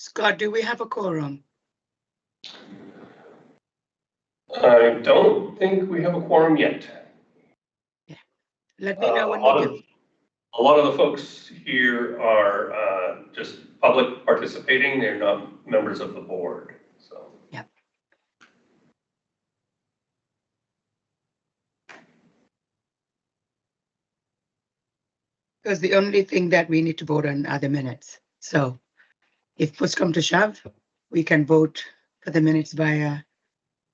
Scott, do we have a quorum? I don't think we have a quorum yet. Yeah. Let me know when we do. A lot of the folks here are just public participating. They're not members of the board. So. Yeah. Because the only thing that we need to vote on are the minutes. So if push come to shove, we can vote for the minutes via,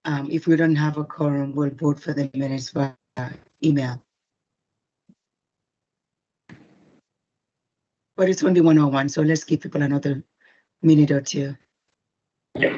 if we don't have a quorum, we'll vote for the minutes via email. But it's only 1:01, so let's give people another minute or two. Yeah.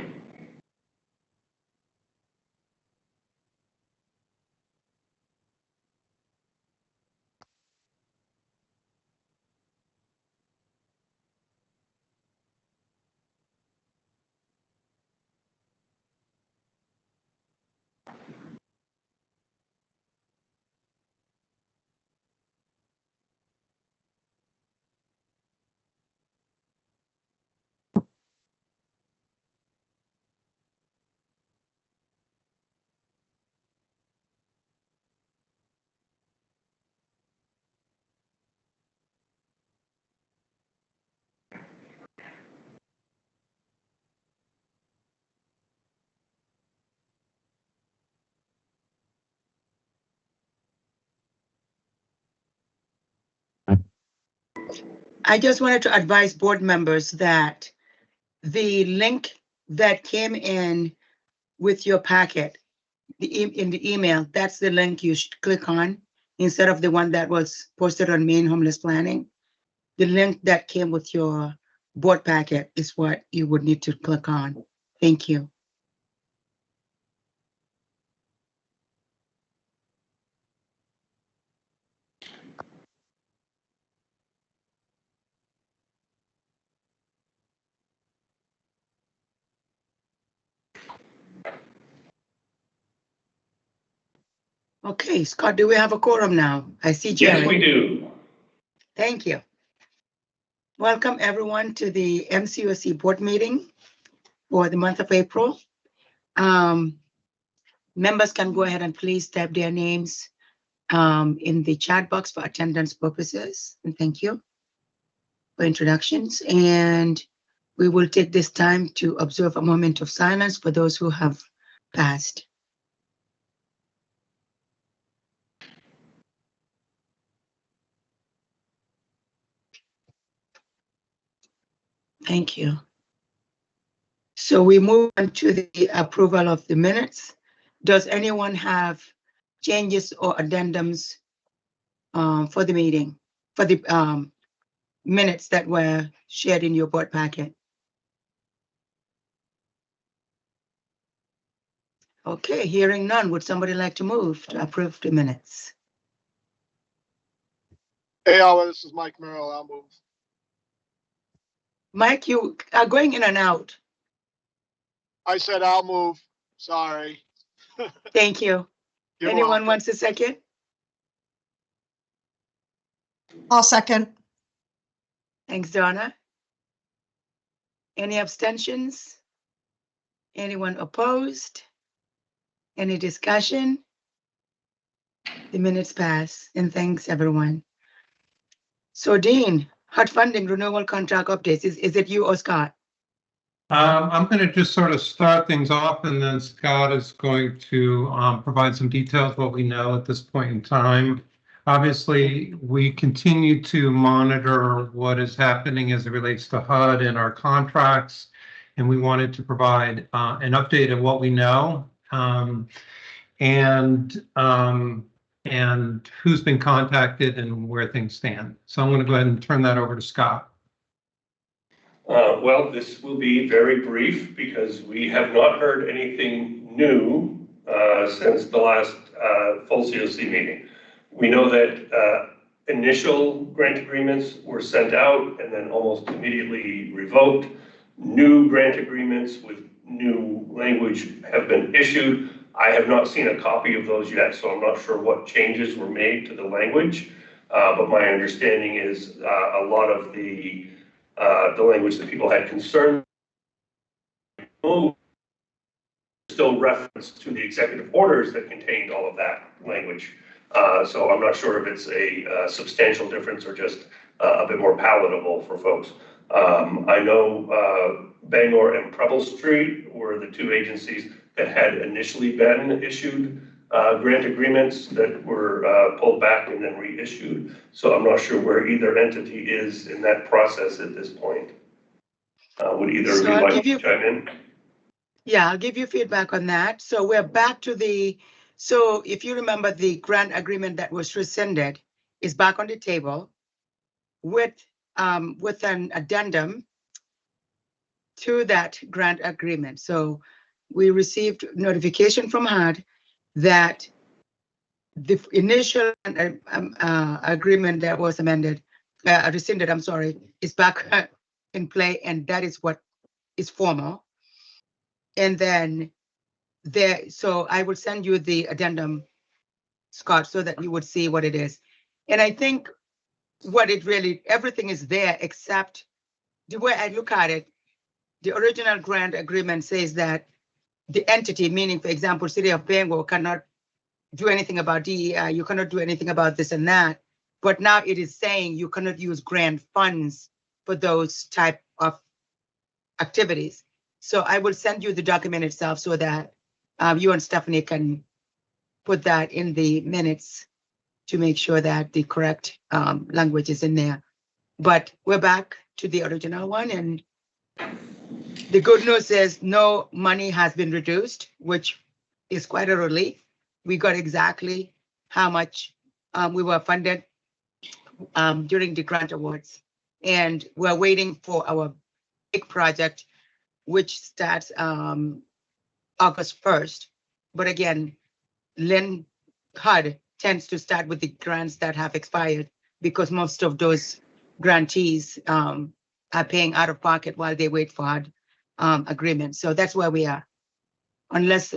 I just wanted to advise board members that the link that came in with your packet, in the email, that's the link you should click on instead of the one that was posted on Maine Homeless Planning. The link that came with your board packet is what you would need to click on. Thank you. Okay, Scott, do we have a quorum now? I see Jerry. Yes, we do. Thank you. Welcome everyone to the MCOC board meeting for the month of April. Members can go ahead and please type their names in the chat box for attendance purposes. And thank you for introductions. And we will take this time to observe a moment of silence for those who have passed. Thank you. So we move on to the approval of the minutes. Does anyone have changes or addendums for the meeting, for the minutes that were shared in your board packet? Okay, hearing none, would somebody like to move to approve the minutes? Hey, Alva, this is Mike Merrill. I'll move. Mike, you are going in and out. I said I'll move. Sorry. Thank you. You're Anyone welcome. wants a second? I'll second. Thanks, Donna. Any abstentions? Anyone opposed? Any discussion? The minutes pass, and thanks everyone. So Dean, HUD funding renewal contract updates, is it you or Scott? I'm going to just sort of start things off, and then Scott is going to provide some details what we know at this point in time. Obviously, we continue to monitor what is happening as it relates to HUD and our contracts, and we wanted to provide an update of what we know and who's been contacted and where things stand. So I'm going to go ahead and turn that over to Scott. Well, this will be very brief because we have not heard anything new since the last full COC meeting. We know that initial grant agreements were sent out and then almost immediately revoked. New grant agreements with new language have been issued. I have not seen a copy of those yet, so I'm not sure what changes were made to the language. But my understanding is a lot of the language that people had concern still reference to the executive orders that contained all of that language. So I'm not sure if it's a substantial difference or just a bit more palatable for folks. I know Bangor and Preble Street were the two agencies that had initially been issued grant agreements that were pulled back and then reissued. So I'm not sure where either entity is in that process at this point. Would either of you like to chime in? Yeah, I'll give you feedback on that. So we're back to so if you remember, the grant agreement that was rescinded is back on the table with an addendum to that grant agreement. So we received notification from HUD that the initial agreement that was rescinded, I'm sorry, is back in play, and that is what is formal. And then so I will send you the addendum, Scott, so that you would see what it is. And I think everything is there except the way I look at it, the original grant agreement says that the entity, meaning, for example, City of Bangor, cannot do anything about DEI, you cannot do anything about this and that. But now it is saying you cannot use grant funds for those type of activities. So I will send you the document itself so that you and Stephanie can put that in the minutes to make sure that the correct language is in there. But we're back to the original one, and the good news is no money has been reduced, which is quite a relief. We got exactly how much we were funded during the grant awards. And we're waiting for our big project, which starts August 1st. But again, HUD tends to start with the grants that have expired because most of those grantees are paying out of pocket while they wait for HUD agreement. So that's where we are, unless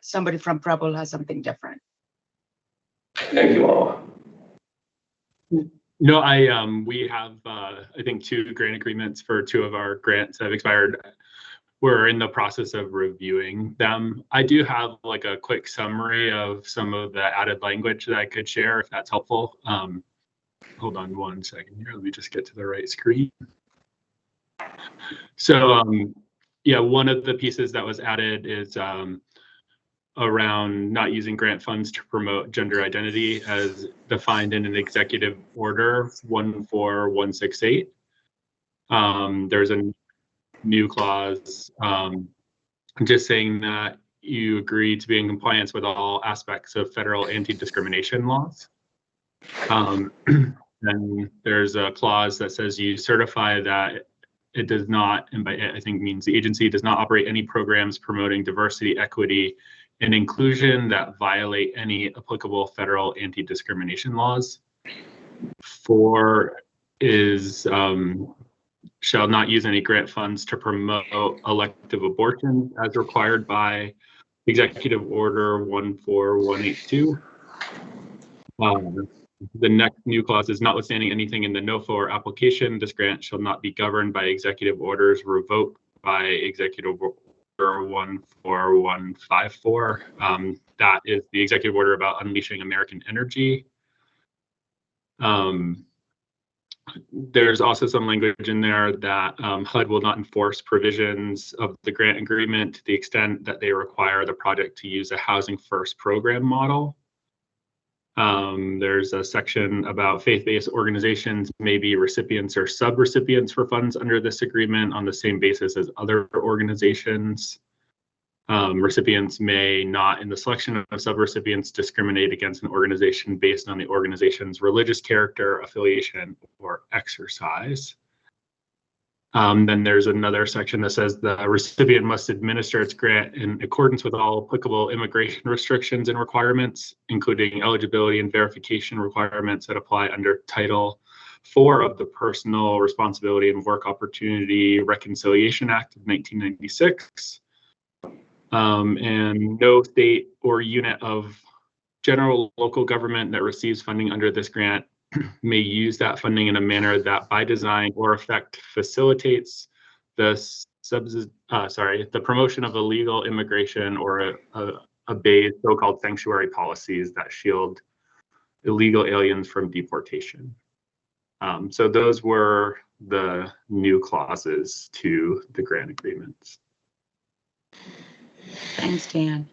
somebody from Preble has something different. Thank you all. No, we have I think 2 grant agreements for 2 of our grants that have expired. We're in the process of reviewing them. I do have like a quick summary of some of the added language that I could share if that's helpful. Hold on one second here. Let me just get to the right screen. So yeah, one of the pieces that was added is around not using grant funds to promote gender identity as defined in an executive order 14168. There's a new clause just saying that you agree to be in compliance with all aspects of federal anti-discrimination laws. Then there's a clause that says you certify that it does not, and by it I think means the agency does not operate any programs promoting diversity, equity, and inclusion that violate any applicable federal anti-discrimination laws. 4 is shall not use any grant funds to promote elective abortion as required by Executive Order 14182. The next new clause is notwithstanding anything in the NOFO application, this grant shall not be governed by executive orders revoked by Executive Order 14154. That is the executive order about unleashing American energy. There's also some language in there that HUD will not enforce provisions of the grant agreement to the extent that they require the project to use a housing first program model. There's a section about faith-based organizations may be recipients or sub-recipients for funds under this agreement on the same basis as other organizations. Recipients may not, in the selection of sub-recipients, discriminate against an organization based on the organization's religious character, affiliation, or exercise. Then there's another section that says the recipient must administer its grant in accordance with all applicable immigration restrictions and requirements, including eligibility and verification requirements that apply under Title IV of the Personal Responsibility and Work Opportunity Reconciliation Act of 1996. And no state or unit of general local government that receives funding under this grant may use that funding in a manner that by design or effect facilitates the the promotion of illegal immigration or obey so-called sanctuary policies that shield illegal aliens from deportation. So those were the new clauses to the grant agreements. Thanks, Dan.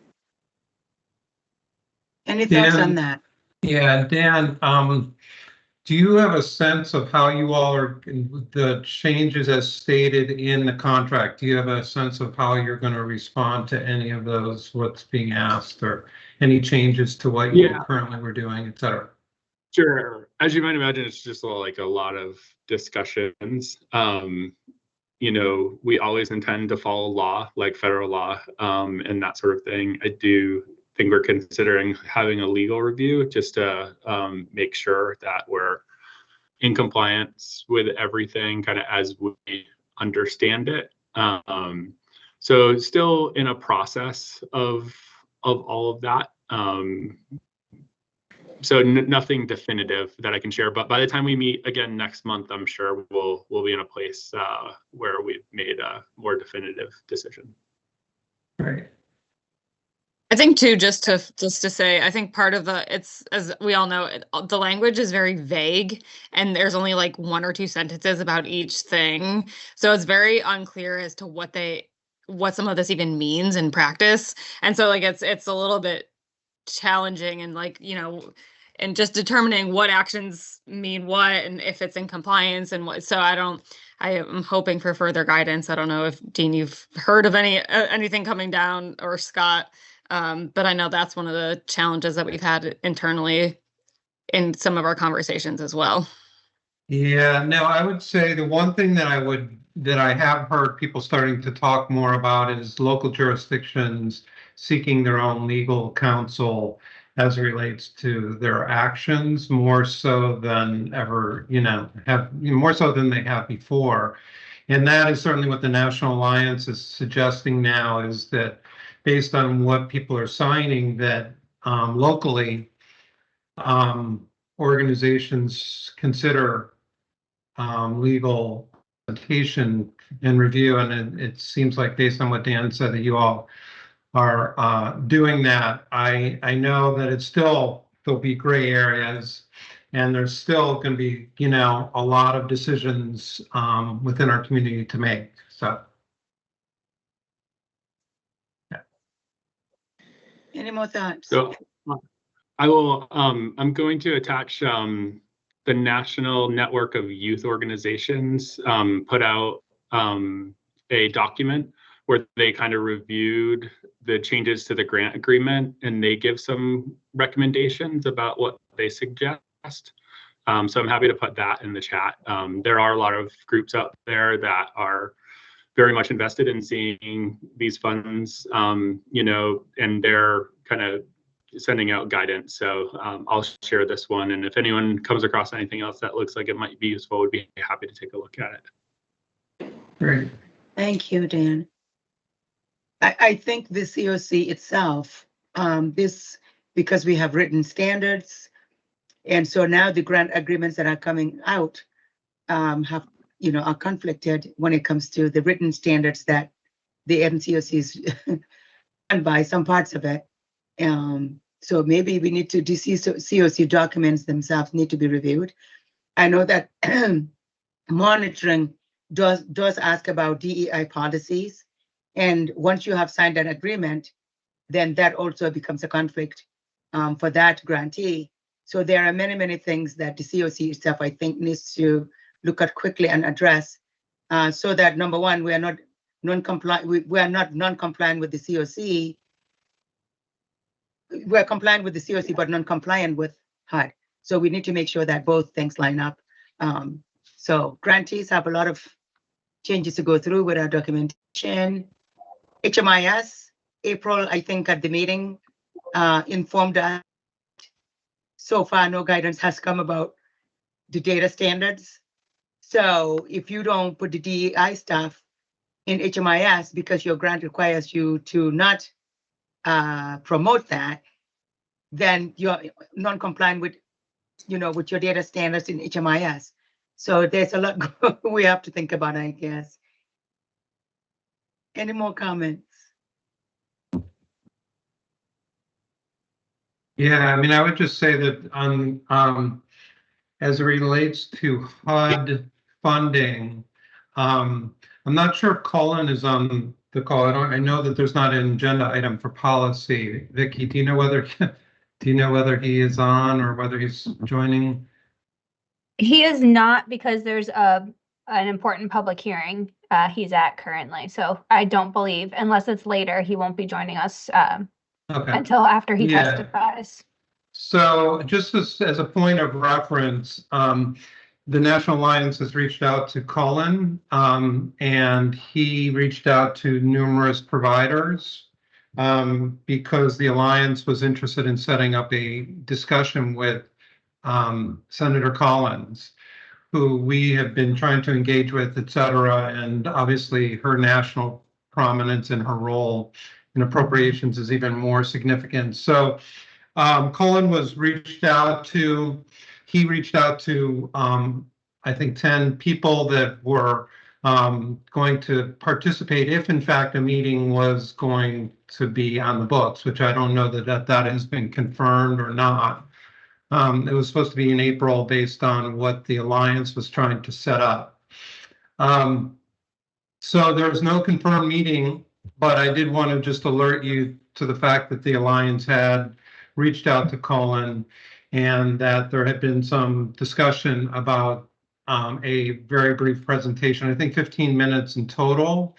Any thoughts on that? Yeah, Dan, do you have a sense of how you all are, the changes as stated in the contract? Do you have a sense of how you're going to respond to any of those, what's being asked, or any changes to what you currently were doing, et cetera? Sure. As you might imagine, it's just like a lot of discussions. You know, we always intend to follow law, like federal law, and that sort of thing. I do think we're considering having a legal review just to make sure that we're in compliance with everything kind of as we understand it. So still in a process of all of that. So nothing definitive that I can share, but by the time we meet again next month, I'm sure we'll be in a place where we've made a more definitive decision. Right. I think too, just to say, I think part of it's, as we all know, the language is very vague and there's only like 1 or 2 sentences about each thing. So it's very unclear as to what some of this even means in practice. And so like, it's a little bit challenging and like, you know, and just determining what actions mean what and if it's in compliance and what. So I am hoping for further guidance. I don't know if Dean, you've heard of anything coming down, or Scott, but I know that's one of the challenges that we've had internally in some of our conversations as well. Yeah, no, I would say the one thing that I have heard people starting to talk more about is local jurisdictions seeking their own legal counsel as it relates to their actions, more so than ever, more so than they have before. And that is certainly what the National Alliance is suggesting now, is that based on what people are signing, that locally organizations consider legal representation and review. And it seems like, based on what Dan said, that you all are doing that. I know that there'll be gray areas, and there's still going to be, a lot of decisions within our community to make. So. Yeah. Any more thoughts? So I will, I'm going to attach the National Network of Youth Organizations put out a document where they kind of reviewed the changes to the grant agreement, and they give some recommendations about what they suggest. So I'm happy to put that in the chat. There are a lot of groups out there that are very much invested in seeing these funds, and they're kind of sending out guidance. So I'll share this one. And if anyone comes across anything else that looks like it might be useful, would be happy to take a look at it. Great. Thank you, Dan. I think the COC itself, because we have written standards, and so now the grant agreements that are coming out are conflicted when it comes to the written standards that the NCOC is done by, some parts of it. So maybe we need to, the COC documents themselves need to be reviewed. I know that monitoring does ask about DEI policies. And once you have signed an agreement, then that also becomes a conflict for that grantee. So there are many, many things that the COC itself, I think, needs to look at quickly and address, so that, number one, we are not non-compliant. We are not non-compliant with the COC. We are compliant with the COC, but non-compliant with HUD. So we need to make sure that both things line up. So grantees have a lot of changes to go through with our documentation. HMIS, April, I think, at the meeting, informed us. So far, no guidance has come about the data standards. So if you don't put the DEI stuff in HMIS because your grant requires you to not promote that, then you're non-compliant with, with your data standards in HMIS. So there's a lot we have to think about, I guess. Any more comments? Yeah, I mean, I would just say that on, as it relates to HUD funding, I'm not sure if Colin is on the call. I know that there's not an agenda item for policy. Vicky, do you know whether he is on or whether he's joining? He is not, because there's an important public hearing he's at currently. So I don't believe, unless it's later, he won't be joining us Okay. until after he Yeah. testifies. So just as a point of reference, the National Alliance has reached out to Colin, and he reached out to numerous providers because the Alliance was interested in setting up a discussion with Senator Collins, who we have been trying to engage with, et cetera, and obviously her national prominence and her role in appropriations is even more significant. So Colin was reached out to, I think 10 people that were going to participate if in fact a meeting was going to be on the books, which I don't know that has been confirmed or not. It was supposed to be in April based on what the Alliance was trying to set up. So there was no confirmed meeting, but I did want to just alert you to the fact that the Alliance had reached out to Colin and that there had been some discussion about a very brief presentation, I think 15 minutes in total,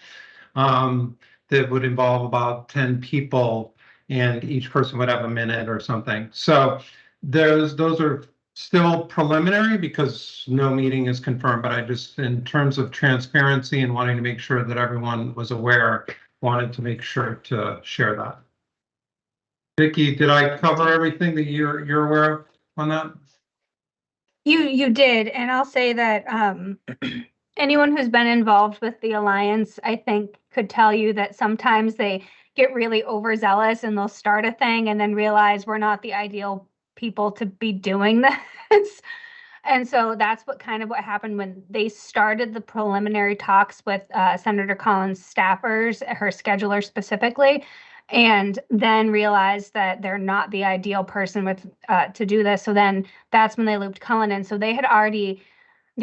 that would involve about 10 people, and each person would have a minute or something. So those are still preliminary because no meeting is confirmed, but I just, in terms of transparency and wanting to make sure that everyone was aware, wanted to make sure to share that. Vicki, did I cover everything that you're aware of on that? You did, and I'll say that anyone who's been involved with the Alliance, I think, could tell you that sometimes they get really overzealous and they'll start a thing and then realize we're not the ideal people to be doing this. And so that's what happened when they started the preliminary talks with Senator Collins' staffers, her scheduler specifically, and then realized that they're not the ideal person to do this. So then that's when they looped Colin in. So the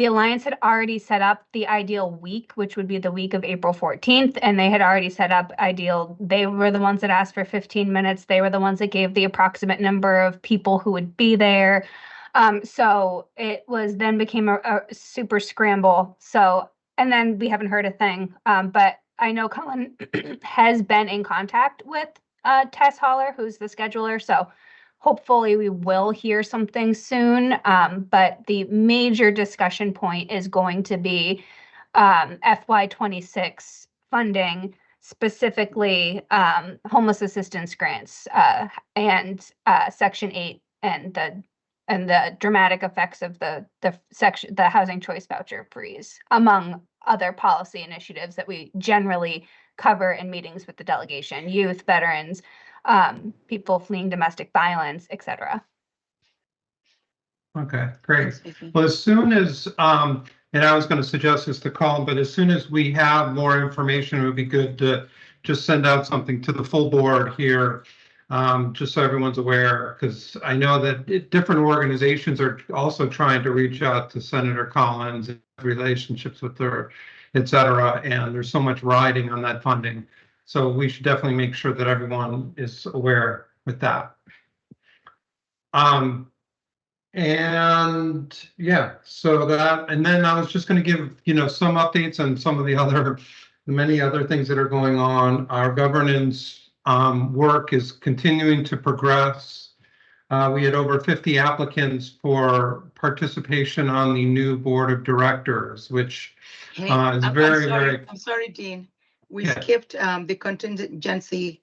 Alliance had already set up the ideal week, which would be the week of April 14th. And they had already set up they were the ones that asked for 15 minutes. They were the ones that gave the approximate number of people who would be there. So it became a super scramble. So, and then we haven't heard a thing, but I know Colin has been in contact with Tess Holler, who's the scheduler. So hopefully we will hear something soon. But the major discussion point is going to be FY26 funding, specifically homeless assistance grants and Section 8 and the dramatic effects of the housing choice voucher freeze, among other policy initiatives that we generally cover in meetings with the delegation: youth, veterans, people fleeing domestic violence, etc. Okay, great. Well, as soon as, and I was going to suggest this to Colin, but as soon as we have more information, it would be good to just send out something to the full board here, just so everyone's aware, because I know that different organizations are also trying to reach out to Senator Collins, relationships with her, et cetera, and there's so much riding on that funding. So we should definitely make sure that everyone is aware with that. And yeah, so that, and then I was just going to give, some updates on some of the many other things that are going on. Our governance work is continuing to progress. We had over 50 applicants for participation on the new board of directors, which is I'm very, sorry, very. I'm sorry, Dean. We Yeah. skipped the contingency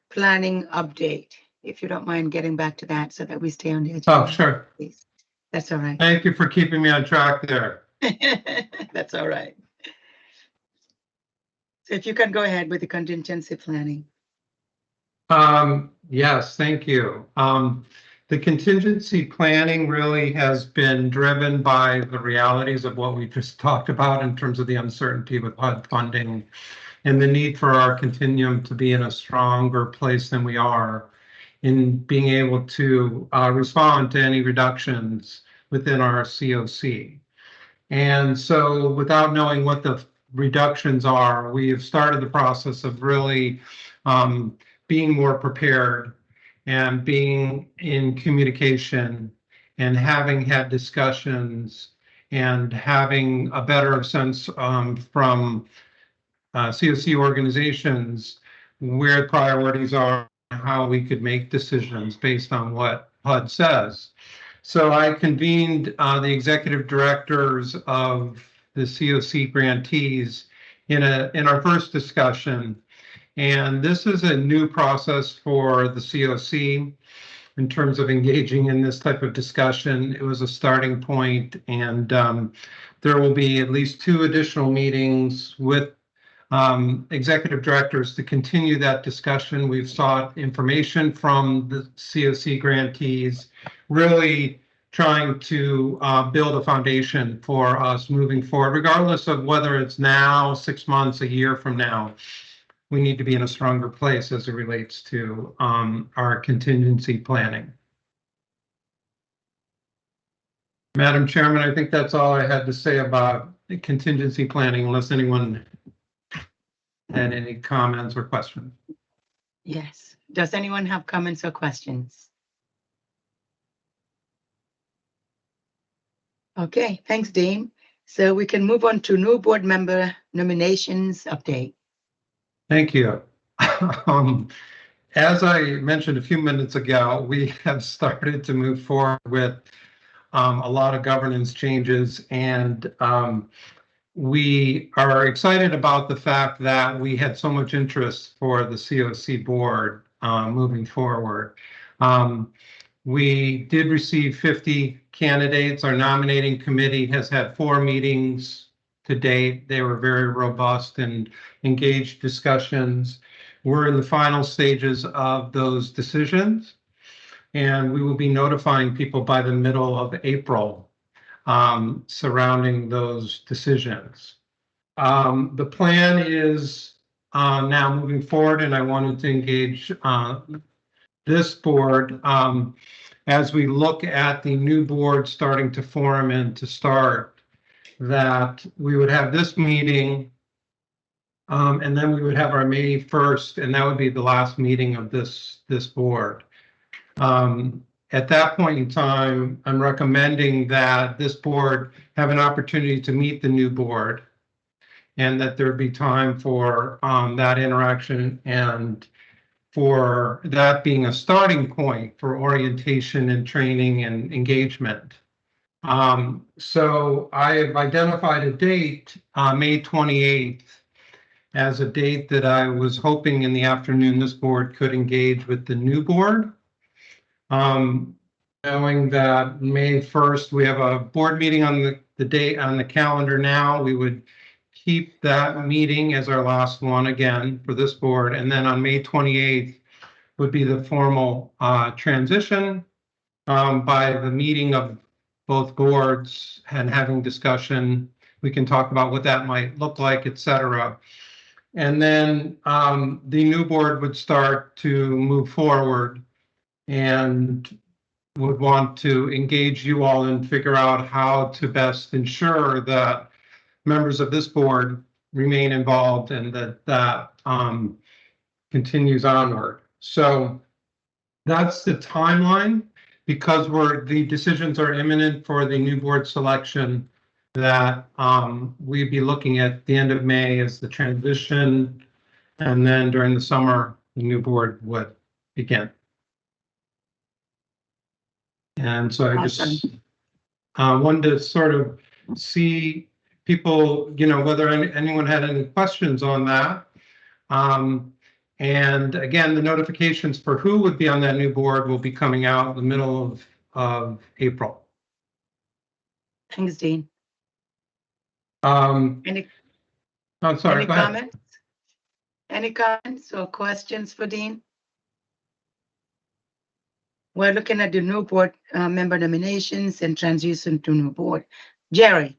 planning update. If you don't mind getting back to that so that we stay on the agenda. Oh, sure. Please. That's all right. Thank you for keeping me on track there. That's all right. So if you can go ahead with the contingency planning. Yes, thank you. The contingency planning really has been driven by the realities of what we just talked about in terms of the uncertainty with HUD funding, and the need for our continuum to be in a stronger place than we are in being able to respond to any reductions within our COC. And so without knowing what the reductions are, we have started the process of really being more prepared and being in communication and having had discussions and having a better sense from COC organizations where priorities are, how we could make decisions based on what HUD says. So I convened the executive directors of the COC grantees in our first discussion. And this is a new process for the COC in terms of engaging in this type of discussion. It was a starting point, and there will be at least 2 additional meetings with executive directors to continue that discussion. We've sought information from the COC grantees, really trying to build a foundation for us moving forward, regardless of whether it's now, 6 months, a year from now. We need to be in a stronger place as it relates to our contingency planning. Madam Chairman, I think that's all I had to say about contingency planning, unless anyone had any comments or questions. Yes. Does anyone have comments or questions? Okay, thanks, Dean. So we can move on to new board member nominations update. Thank you. As I mentioned a few minutes ago, we have started to move forward with a lot of governance changes, and we are excited about the fact that we had so much interest for the COC board moving forward. We did receive 50 candidates. Our nominating committee has had 4 meetings to date. They were very robust and engaged discussions. We're in the final stages of those decisions, and we will be notifying people by the middle of April surrounding those decisions. The plan is now moving forward, and I wanted to engage this board as we look at the new board starting to form and to start, that we would have this meeting and then we would have our May 1st, and that would be the last meeting of this board. At that point in time, I'm recommending that this board have an opportunity to meet the new board, and that there be time for that interaction, and for that being a starting point for orientation and training and engagement. So I have identified a date, May 28th, as a date that I was hoping in the afternoon this board could engage with the new board. Knowing that May 1st, we have a board meeting on the date on the calendar now, we would keep that meeting as our last one again for this board. And then on May 28th would be the formal transition by the meeting of both boards and having discussion. We can talk about what that might look like, etc. And then the new board would start to move forward and would want to engage you all and figure out how to best ensure that members of this board remain involved and that continues onward. So that's the timeline, because the decisions are imminent for the new board selection, that we'd be looking at the end of May as the transition, and then during the summer, the new board would begin. And so I just wanted to sort of see people, whether anyone had any questions on that. And again, the notifications for who would be on that new board will be coming out in the middle of April. Thanks, Dean. Any comments? Any comments or questions for Dean? We're looking at the new board member nominations and transition to new board. Jerry.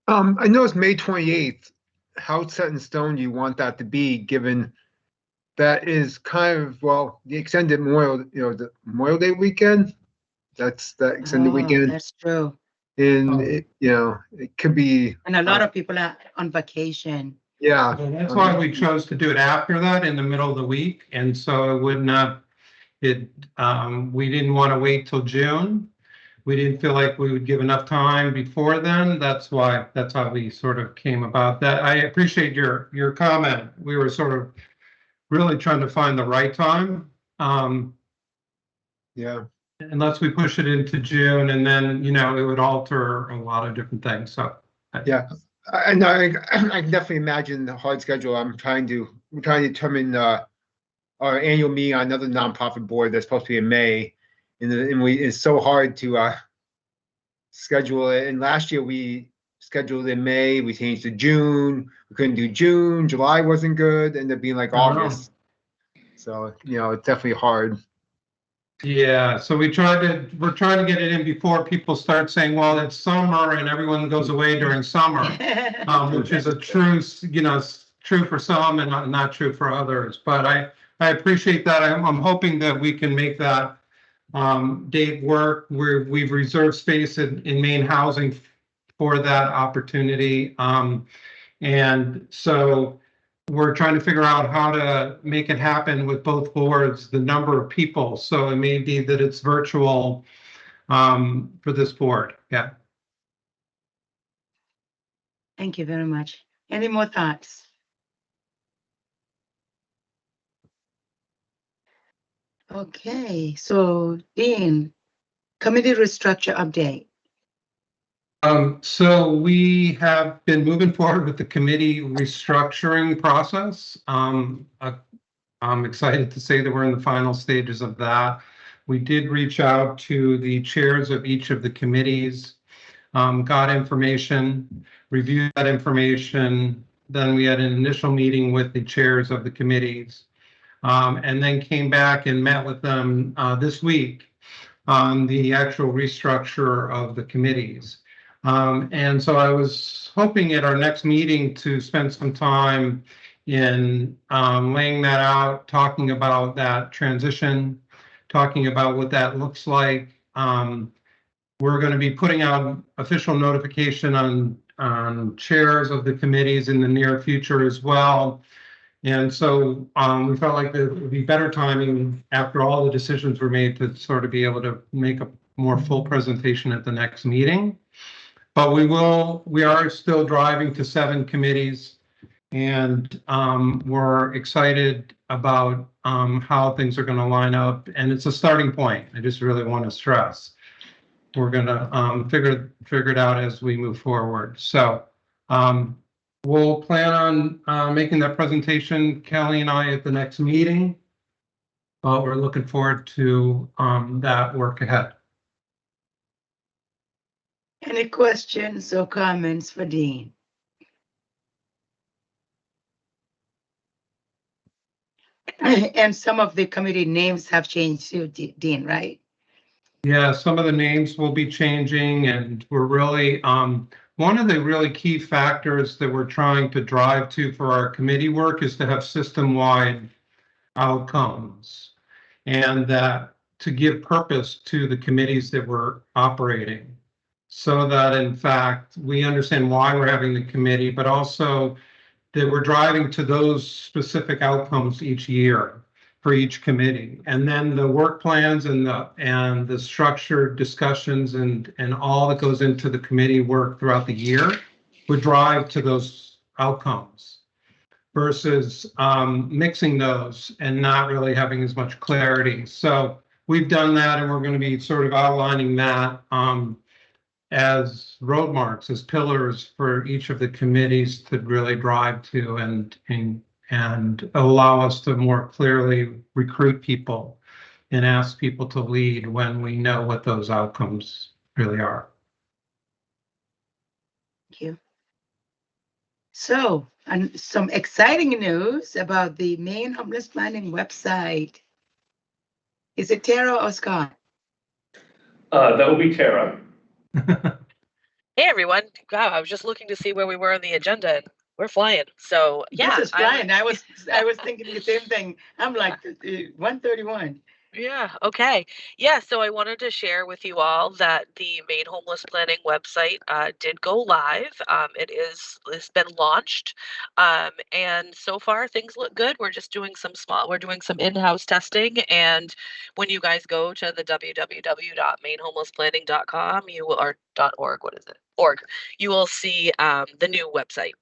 I know it's May 28th. How set in stone do you want that to be, given that is kind of, well, the extended Memorial, the Memorial Day weekend? That's that extended Oh, weekend. that's true. And it could be, And a lot of people are on vacation. yeah. Well, that's why we chose to do it after that, in the middle of the week, and so it would not, we didn't want to wait till June. We didn't feel like we would give enough time before then. That's how we sort of came about that. I appreciate your comment. We were sort of really trying to find the right time. Yeah. Unless we push it into June, and then, it would alter a lot of different things, so. Yeah. I know, I can definitely imagine the hard schedule. We're trying to determine our annual meeting on another nonprofit board that's supposed to be in May. And it's so hard to schedule it. And last year we scheduled in May, we changed to June. We couldn't do June. July wasn't good. Ended up being like August. So, it's definitely hard. Yeah, so we're trying to get it in before people start saying, well, it's summer and everyone goes away during summer, which is a true, true for some and not true for others. But I appreciate that. I'm hoping that we can make that date work. We've reserved space in Maine Housing for that opportunity. And so we're trying to figure out how to make it happen with both boards, the number of people. So it may be that it's virtual for this board. Yeah. Thank you very much. Any more thoughts? Okay, so Dean, committee restructure update. So we have been moving forward with the committee restructuring process. I'm excited to say that we're in the final stages of that. We did reach out to the chairs of each of the committees, got information, reviewed that information. Then we had an initial meeting with the chairs of the committees, and then came back and met with them this week on the actual restructure of the committees. And so I was hoping at our next meeting to spend some time in laying that out, talking about that transition, talking about what that looks like. We're going to be putting out official notification on chairs of the committees in the near future as well. And so we felt like it would be better timing after all the decisions were made to sort of be able to make a more full presentation at the next meeting. But we are still driving to 7 committees, and we're excited about how things are going to line up. And it's a starting point. I just really want to stress. We're going to figure it out as we move forward. So we'll plan on making that presentation, Kelly and I, at the next meeting. We're looking forward to that work ahead. Any questions or comments for Dean? And some of the committee names have changed to Dean, right? Yeah, some of the names will be changing, and we're really, one of the really key factors that we're trying to drive to for our committee work is to have system-wide outcomes, and that to give purpose to the committees that we're operating, so that in fact we understand why we're having the committee, but also that we're driving to those specific outcomes each year for each committee. And then the work plans and the structured discussions and all that goes into the committee work throughout the year would drive to those outcomes versus mixing those and not really having as much clarity. So we've done that, and we're going to be sort of outlining that as road marks, as pillars for each of the committees to really drive to and allow us to more clearly recruit people and ask people to lead when we know what those outcomes really are. Thank you. So, and some exciting news about the Maine Homeless Planning website. Is it Tara or Scott? That will be Tara. It everyone. Wow, I was just looking to see where we were on the agenda, and we're flying. So yeah, This is fine. I was thinking the same thing. I'm like 131. Yeah, okay. Yeah, so I wanted to share with you all that the Maine Homeless Planning website did go live. It's been launched. And so far things look good. We're just doing we're doing some in-house testing. And when you guys go to the www.mainehomelessplanning.com, or .org, what is it? Org, you will see the new website.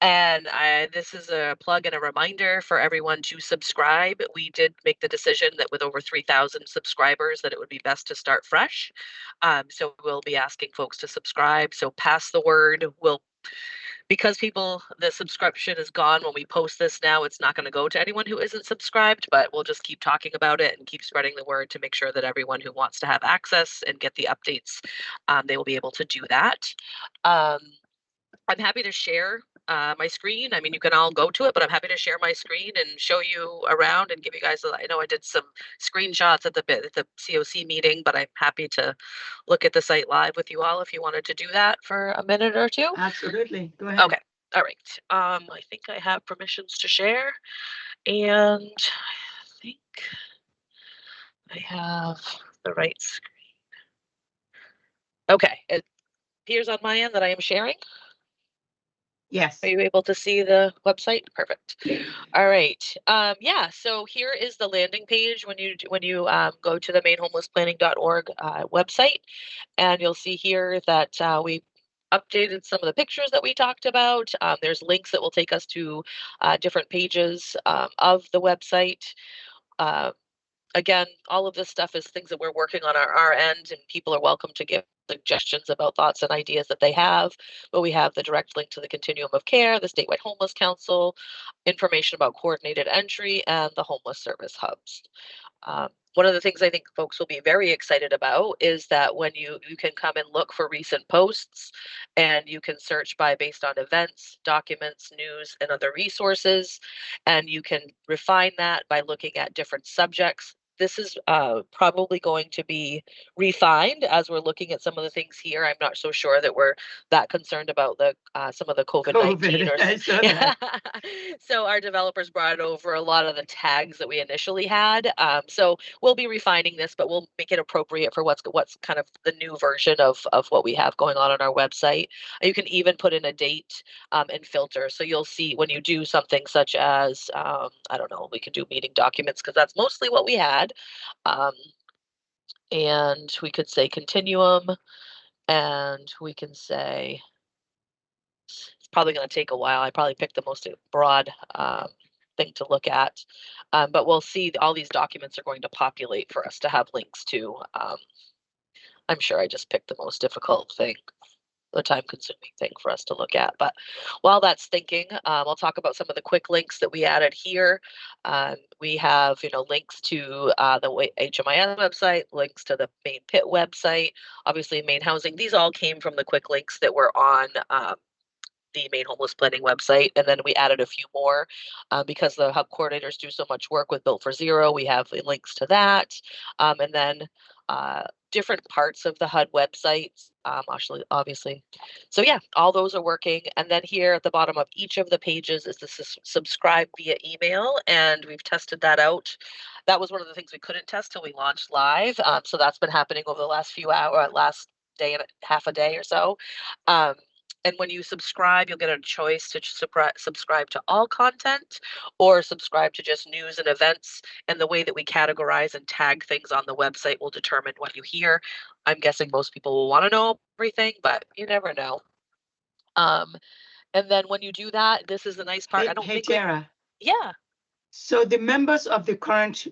And this is a plug and a reminder for everyone to subscribe. We did make the decision that with over 3,000 subscribers that it would be best to start fresh. So we'll be asking folks to subscribe. So pass the word. Because the subscription is gone when we post this now, it's not going to go to anyone who isn't subscribed, but we'll just keep talking about it and keep spreading the word to make sure that everyone who wants to have access and get the updates, they will be able to do that. I'm happy to share my screen. I mean, you can all go to it, but I'm happy to share my screen and show you around and give you guys. I know I did some screenshots at the COC meeting, but I'm happy to look at the site live with you all if you wanted to do that for a minute or two. Absolutely. Go ahead. Okay. All right. I think I have permissions to share, and I think I have the right screen. Okay. It appears on my end that I am sharing. Yes. Are you able to see the website? Perfect. All right. Yeah. So here is the landing page when you go to the mainehomelessplanning.org website, and you'll see here that we updated some of the pictures that we talked about. There's links that will take us to different pages of the website. Again, all of this stuff is things that we're working on our end, and people are welcome to give suggestions about thoughts and ideas that they have. But we have the direct link to the Continuum of Care, the Statewide Homeless Council, information about coordinated entry, and the homeless service hubs. One of the things I think folks will be very excited about is that when you can come and look for recent posts, and you can search based on events, documents, news, and other resources, and you can refine that by looking at different subjects. This is probably going to be refined as we're looking at some of the things here. I'm not so sure that we're that concerned about some of the COVID-19. I saw that. So our developers brought over a lot of the tags that we initially had. So we'll be refining this, but we'll make it appropriate for what's kind of the new version of what we have going on our website. You can even put in a date and filter. So you'll see when you do something such as, I don't know, we could do meeting documents because that's mostly what we had. And we could say continuum, and we can say, it's probably going to take a while. I probably picked the most broad thing to look at, but we'll see all these documents are going to populate for us to have links to. I'm sure I just picked the most difficult thing, the time-consuming thing for us to look at. But while that's thinking, I'll talk about some of the quick links that we added here. We have, links to the HMIS website, links to the Maine Pit website, obviously Maine Housing. These all came from the quick links that were on the Maine Homeless Planning website, and then we added a few more because the hub coordinators do so much work with Built for Zero. We have links to that, and then different parts of the HUD websites, obviously. So yeah, all those are working. And then here at the bottom of each of the pages is the subscribe via email, and we've tested that out. That was one of the things we couldn't test till we launched live. So that's been happening over the last few hours, last day and half a day or so. And when you subscribe, you'll get a choice to subscribe to all content or subscribe to just news and events. And the way that we categorize and tag things on the website will determine what you hear. I'm guessing most people will want to know everything, but you never know. And then when you do that, this is the nice part. Hey, Tara. Yeah. So the members of the current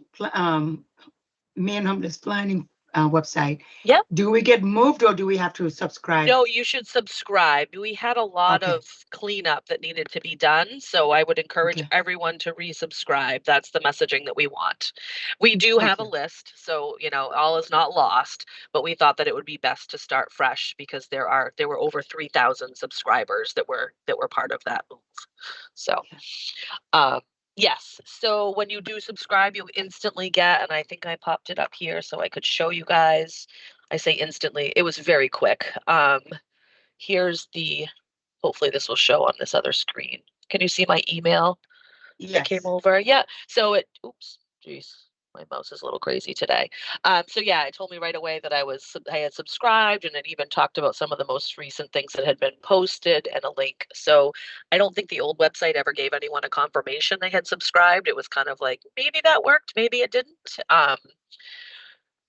Maine Homeless Planning website. Yep. Do we get moved or do we have to subscribe? No, you should subscribe. We had a lot of cleanup that needed to be done. So I would encourage everyone to resubscribe. That's the messaging that we want. We do have a list. So, all is not lost, but we thought that it would be best to start fresh because there were over 3,000 subscribers that were part of that move. So, yes. So when you do subscribe, you'll instantly get, and I think I popped it up here so I could show you guys. I say instantly. It was very quick. here's the, hopefully this will show on this other screen. Can you see my email that came Yes. over? Yeah. So oops, geez, my mouse is a little crazy today. So yeah, it told me right away that I had subscribed, and it even talked about some of the most recent things that had been posted and a link. So I don't think the old website ever gave anyone a confirmation they had subscribed. It was kind of like, maybe that worked, maybe it didn't.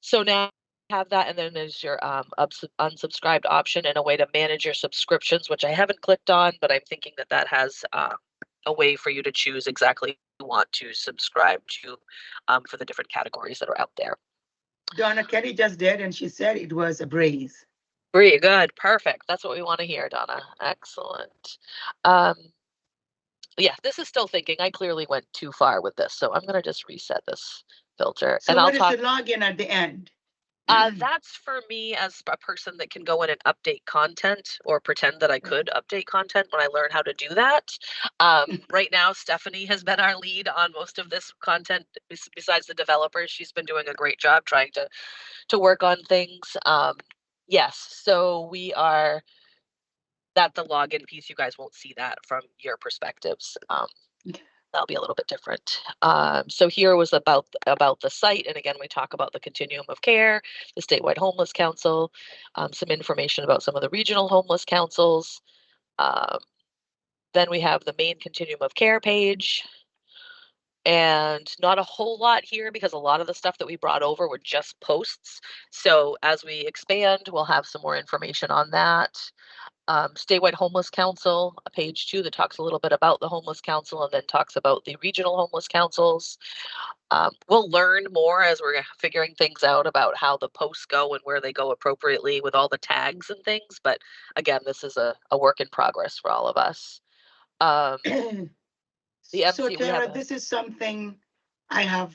So now I have that, and then there's your unsubscribed option and a way to manage your subscriptions, which I haven't clicked on, but I'm thinking that that has a way for you to choose exactly what you want to subscribe to for the different categories that are out there. Donna Kelly just did, and she said it was a breeze. Very good. Perfect. That's what we want to hear, Donna. Excellent. Yeah, this is still thinking. I clearly went too far with this, so I'm going to just reset this filter. So and I'll what is talk. the login at the end? That's for me as a person that can go in and update content or pretend that I could update content when I learn how to do that. Right now, Stephanie has been our lead on most of this content. Besides the developers, she's been doing a great job trying to work on things. Yes, so we are. That the login piece, you guys won't see that from your perspectives. That'll be a little bit different. So here was about the site, and again, we talk about the continuum of care, the statewide homeless council, some information about some of the regional homeless councils. Then we have the main continuum of care page, and not a whole lot here because a lot of the stuff that we brought over were just posts. So as we expand, we'll have some more information on that. Statewide Homeless Council, page 2, that talks a little bit about the Homeless Council and then talks about the regional homeless councils. We'll learn more as we're figuring things out about how the posts go and where they go appropriately with all the tags and things. But again, this is a work in progress for all of us. The So MC, Tara, this is something I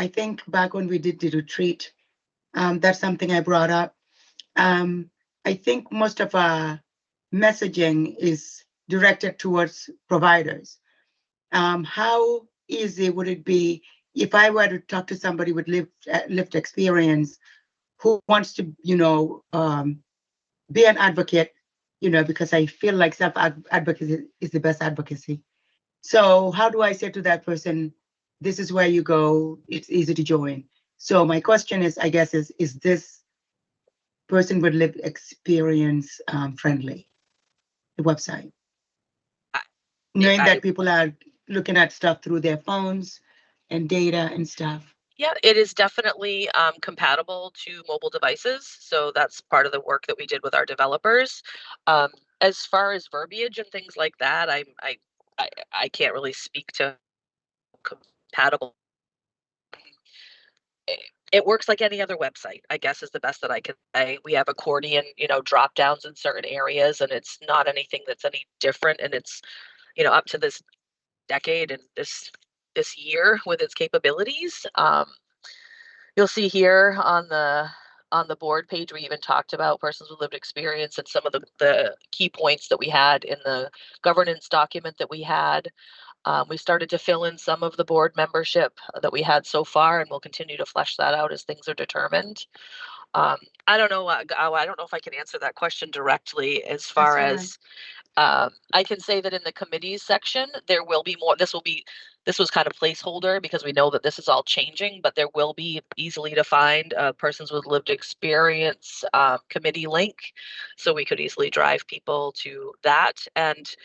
think back when we did the retreat, that's something I brought up. I think most of our messaging is directed towards providers. How easy would it be if I were to talk to somebody with lived experience who wants to, be an advocate, because I feel like self-advocacy is the best advocacy. So how do I say to that person, this is where you go, it's easy to join? So my question is, I guess, is this person with lived experience friendly, the website? Knowing that people are looking at stuff through their phones and data and stuff. Yeah, it is definitely compatible to mobile devices. So that's part of the work that we did with our developers. As far as verbiage and things like that, I can't really speak to compatible. It works like any other website, I guess, is the best that I can say. We have accordion, drop downs in certain areas, and it's not anything that's any different. And it's, up to this decade and this year with its capabilities. You'll see here on the board page, we even talked about persons with lived experience and some of the key points that we had in the governance document that we had. We started to fill in some of the board membership that we had so far, and we'll continue to flesh that out as things are determined. I don't know. I don't know if I can answer that question directly as far as. I can say that in the committees section, there will be more. This was kind of placeholder because we know that this is all changing, but there will be easily defined persons with lived experience committee link. So we could easily drive people to that. And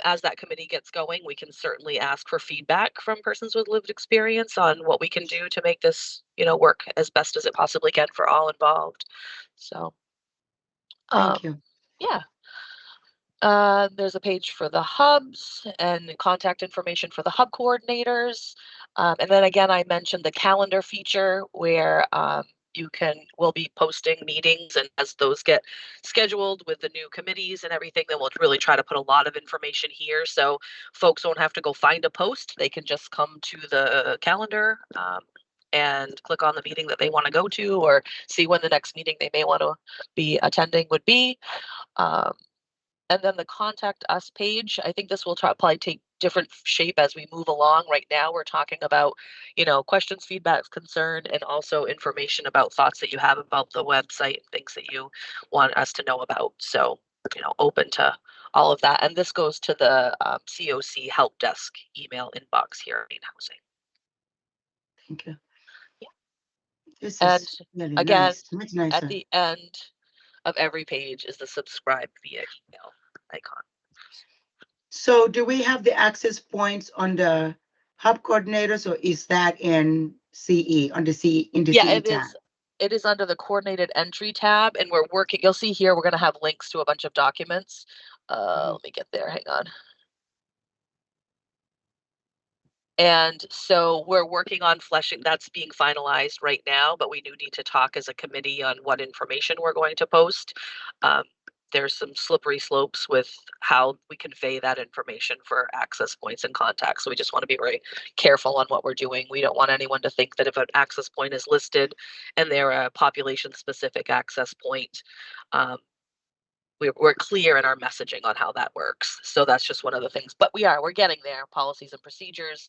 as that committee gets going, we can certainly ask for feedback from persons with lived experience on what we can do to make this, work as best as it possibly can for all involved. So, Thank you. Yeah. There's a page for the hubs and contact information for the hub coordinators. And then again, I mentioned the calendar feature where we'll be posting meetings, and as those get scheduled with the new committees and everything, then we'll really try to put a lot of information here. So folks won't have to go find a post. They can just come to the calendar and click on the meeting that they want to go to, or see when the next meeting they may want to be attending would be. And then the contact us page, I think this will probably take different shape as we move along. Right now, we're talking about, questions, feedback, concern, and also information about thoughts that you have about the website, things that you want us to know about. So open to all of that. And this goes to the COC help desk email inbox here in housing. Thank you. Yeah. This And is really again, nice, much nicer. at the end of every page is the subscribe via email icon. So do we have the access points on the hub coordinators, or is that in CE, on the CE, in the Yeah, CE tab? it is under the coordinated entry tab, and we're working, you'll see here, we're going to have links to a bunch of documents. Let me get there, hang on. And so we're working on fleshing, that's being finalized right now, but we do need to talk as a committee on what information we're going to post. There's some slippery slopes with how we convey that information for access points and contacts. So we just want to be very careful on what we're doing. We don't want anyone to think that if an access point is listed and they're a population specific access point, we're clear in our messaging on how that works. So that's just one of the things, but we're getting there. Policies and procedures.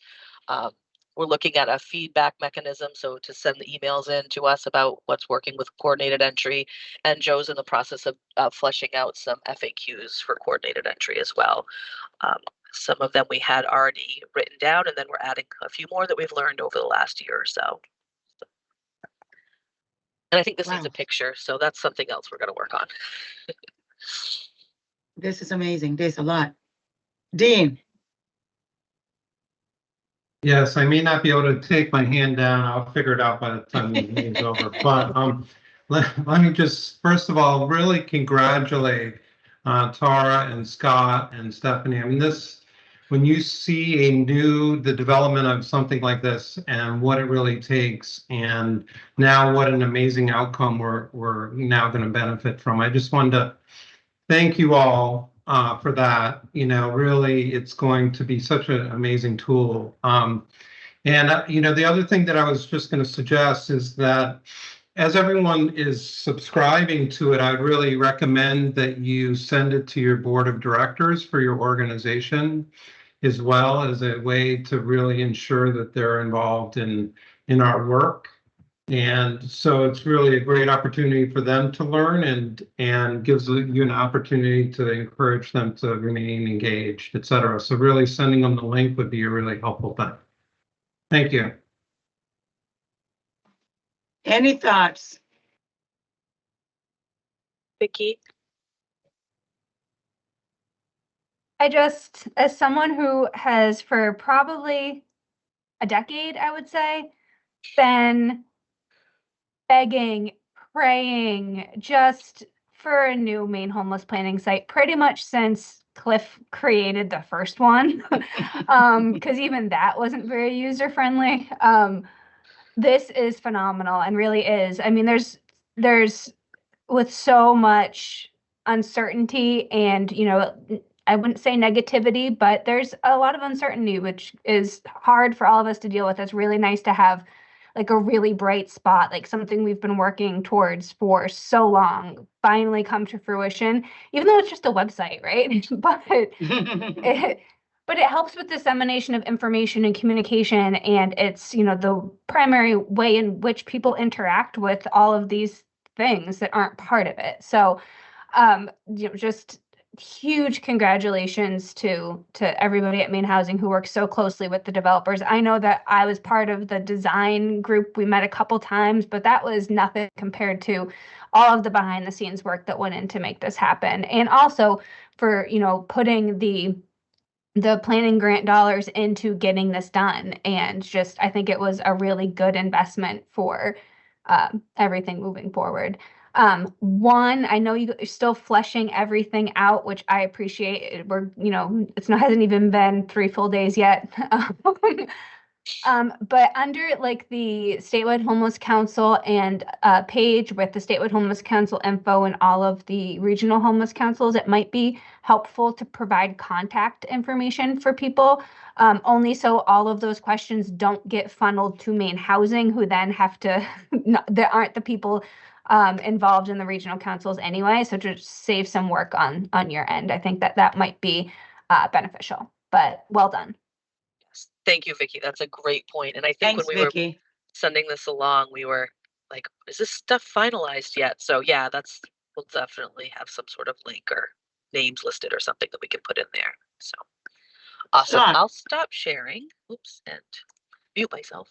We're looking at a feedback mechanism. So to send the emails in to us about what's working with coordinated entry, and Joe's in the process of fleshing out some FAQs for coordinated entry as well. Some of them we had already written down, and then we're adding a few more that we've learned over the last year or so. And I think this needs a picture. So that's something else we're going to work on. This is amazing. There's a lot. Dean. Yes, I may not be able to take my hand down. I'll figure it out by the time the meeting's over. But let me just, first of all, really congratulate Tara and Scott and Stephanie. I mean, when you see the development of something like this and what it really takes, and now what an amazing outcome we're now going to benefit from. I just wanted to thank you all for that. Really, it's going to be such an amazing tool. The other thing that I was just going to suggest is that as everyone is subscribing to it, I'd really recommend that you send it to your board of directors for your organization, as well as a way to really ensure that they're involved in our work. And so it's really a great opportunity for them to learn, and gives you an opportunity to encourage them to remain engaged, et cetera. So really sending them the link would be a really helpful thing. Thank you. Any thoughts? Vicki? As someone who has for probably a decade, I would say, been begging, praying just for a new Maine homeless planning site pretty much since Cliff created the first one, because even that wasn't very user friendly. This is phenomenal, and really is. I mean, there's with so much uncertainty and, I wouldn't say negativity, but there's a lot of uncertainty, which is hard for all of us to deal with. It's really nice to have like a really bright spot, like something we've been working towards for so long, finally come to fruition, even though it's just a website, right? But it helps with dissemination of information and communication, and it's, the primary way in which people interact with all of these things that aren't part of it. So, just huge congratulations to everybody at Maine Housing who works so closely with the developers. I know that I was part of the design group. We met a couple times, but that was nothing compared to all of the behind the scenes work that went in to make this happen. And also for, putting the planning grant dollars into getting this done. And I think it was a really good investment for everything moving forward. I know you're still fleshing everything out, which I appreciate. Hasn't even been 3 full days yet. But under like the statewide homeless council and page with the statewide homeless council info and all of the regional homeless councils, it might be helpful to provide contact information for people, only so all of those questions don't get funneled to Maine Housing, who then have to, there aren't the people involved in the regional councils anyway. So to save some work on your end, I think that might be beneficial, but well done. Thank you, Vicki. That's a great point. And I think Thanks, when we Vicki. were sending this along, we were like, is this stuff finalized yet? So yeah, we'll definitely have some sort of link or names listed or something that we can put in there. So awesome. Scott. I'll stop sharing. Oops, and mute myself.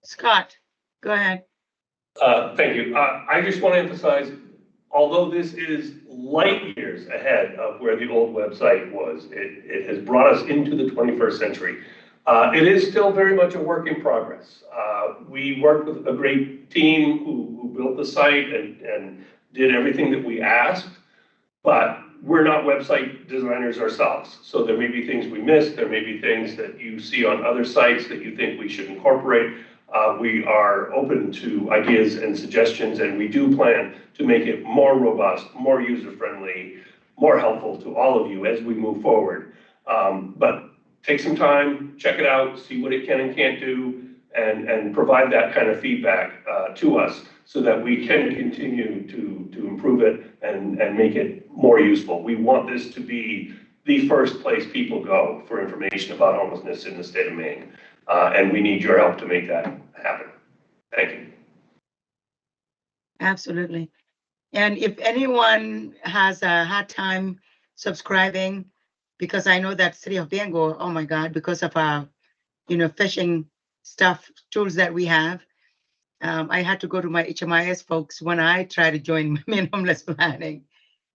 Scott, go ahead. Thank you. I just want to emphasize, although this is light years ahead of where the old website was, it has brought us into the 21st century. It is still very much a work in progress. We worked with a great team who built the site and did everything that we asked, but we're not website designers ourselves. So there may be things we missed. There may be things that you see on other sites that you think we should incorporate. We are open to ideas and suggestions, and we do plan to make it more robust, more user-friendly, more helpful to all of you as we move forward. But take some time, check it out, see what it can and can't do, and provide that kind of feedback to us so that we can continue to improve it and make it more useful. We want this to be the first place people go for information about homelessness in the state of Maine. And we need your help to make that happen. Thank you. Absolutely. And if anyone has a hard time subscribing, because I know that City of Bangor, oh my God, because of our, phishing stuff, tools that we have, I had to go to my HMIS folks when I try to join Maine Homeless Planning.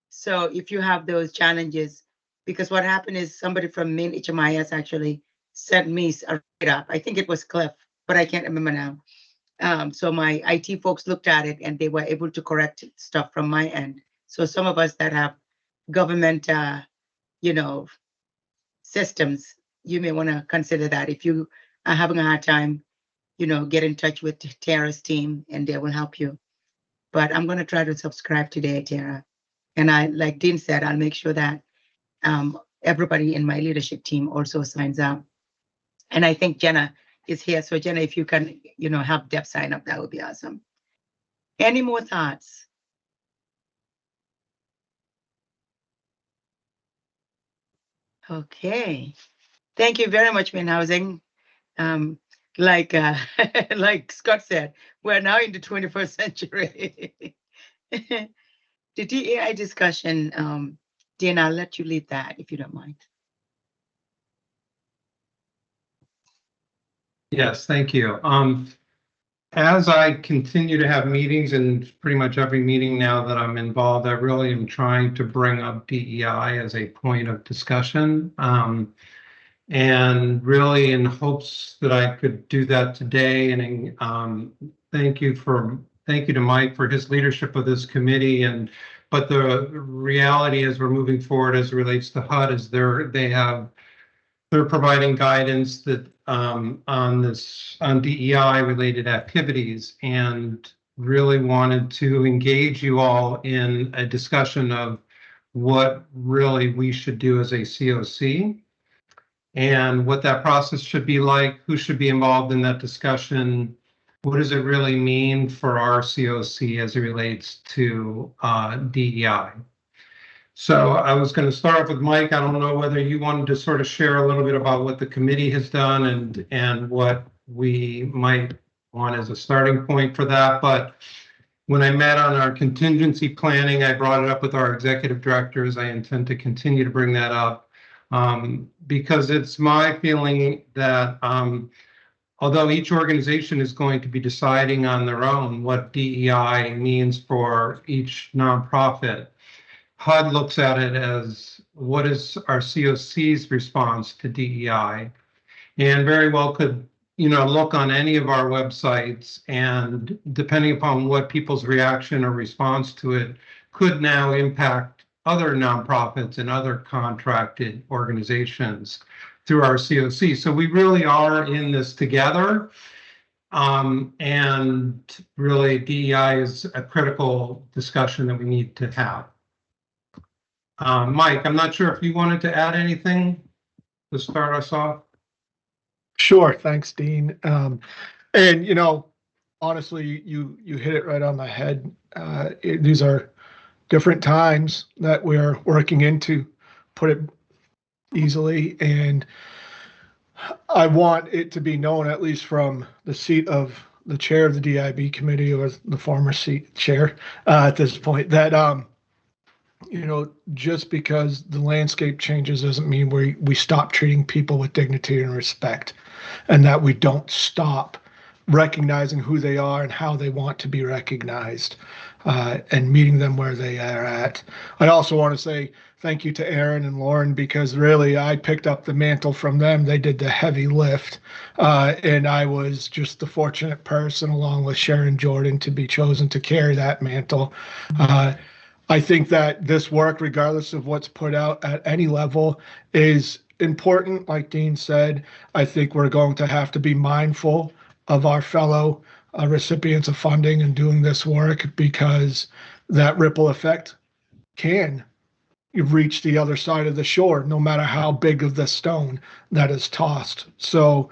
So if you have those challenges, because what happened is somebody from Maine HMIS actually sent me a write-up. I think it was Cliff, but I can't remember now. So my IT folks looked at it and they were able to correct stuff from my end. So some of us that have government, systems, you may want to consider that. If you are having a hard time, get in touch with Tara's team and they will help you. But I'm going to try to subscribe today, Tara. And like Dean said, I'll make sure that everybody in my leadership team also signs up. And I think Jenna is here. So Jenna, if you can, help Deb sign up, that would be awesome. Any more thoughts? Okay. Thank you very much, Maine Housing. Like Scott said, we're now in the 21st century. The DEI discussion, Dean, I'll let you lead that if you don't mind. Yes, thank you. As I continue to have meetings, and pretty much every meeting now that I'm involved, I really am trying to bring up DEI as a point of discussion. And really in hopes that I could do that today. And thank you to Mike for his leadership of this committee. But the reality as we're moving forward as it relates to HUD is they're providing guidance that on DEI related activities, and really wanted to engage you all in a discussion of what really we should do as a COC and what that process should be like, who should be involved in that discussion, what does it really mean for our COC as it relates to DEI. So I was going to start off with Mike. I don't know whether you wanted to sort of share a little bit about what the committee has done and what we might want as a starting point for that. But when I met on our contingency planning, I brought it up with our executive directors. I intend to continue to bring that up because it's my feeling that although each organization is going to be deciding on their own what DEI means for each nonprofit, HUD looks at it as what is our COC's response to DEI, and very well could look on any of our websites, and depending upon what people's reaction or response to it could now impact other nonprofits and other contracted organizations through our COC. So we really are in this together. And really DEI is a critical discussion that we need to have. Mike, I'm not sure if you wanted to add anything to start us off. Sure, thanks, Dean. And honestly, you hit it right on the head. These are different times that we are working into, put it easily, and I want it to be known, at least from the seat of the chair of the DIB committee, or the former chair at this point, that just because the landscape changes doesn't mean we stop treating people with dignity and respect, and that we don't stop recognizing who they are and how they want to be recognized, and meeting them where they are at. I also want to say thank you to Aaron and Lauren, because really I picked up the mantle from them. They did the heavy lift, and I was just the fortunate person, along with Sharon Jordan, to be chosen to carry that mantle. I think that this work, regardless of what's put out at any level, is important. Like Dean said, I think we're going to have to be mindful of our fellow recipients of funding and doing this work, because that ripple effect can reach the other side of the shore, no matter how big of the stone that is tossed. So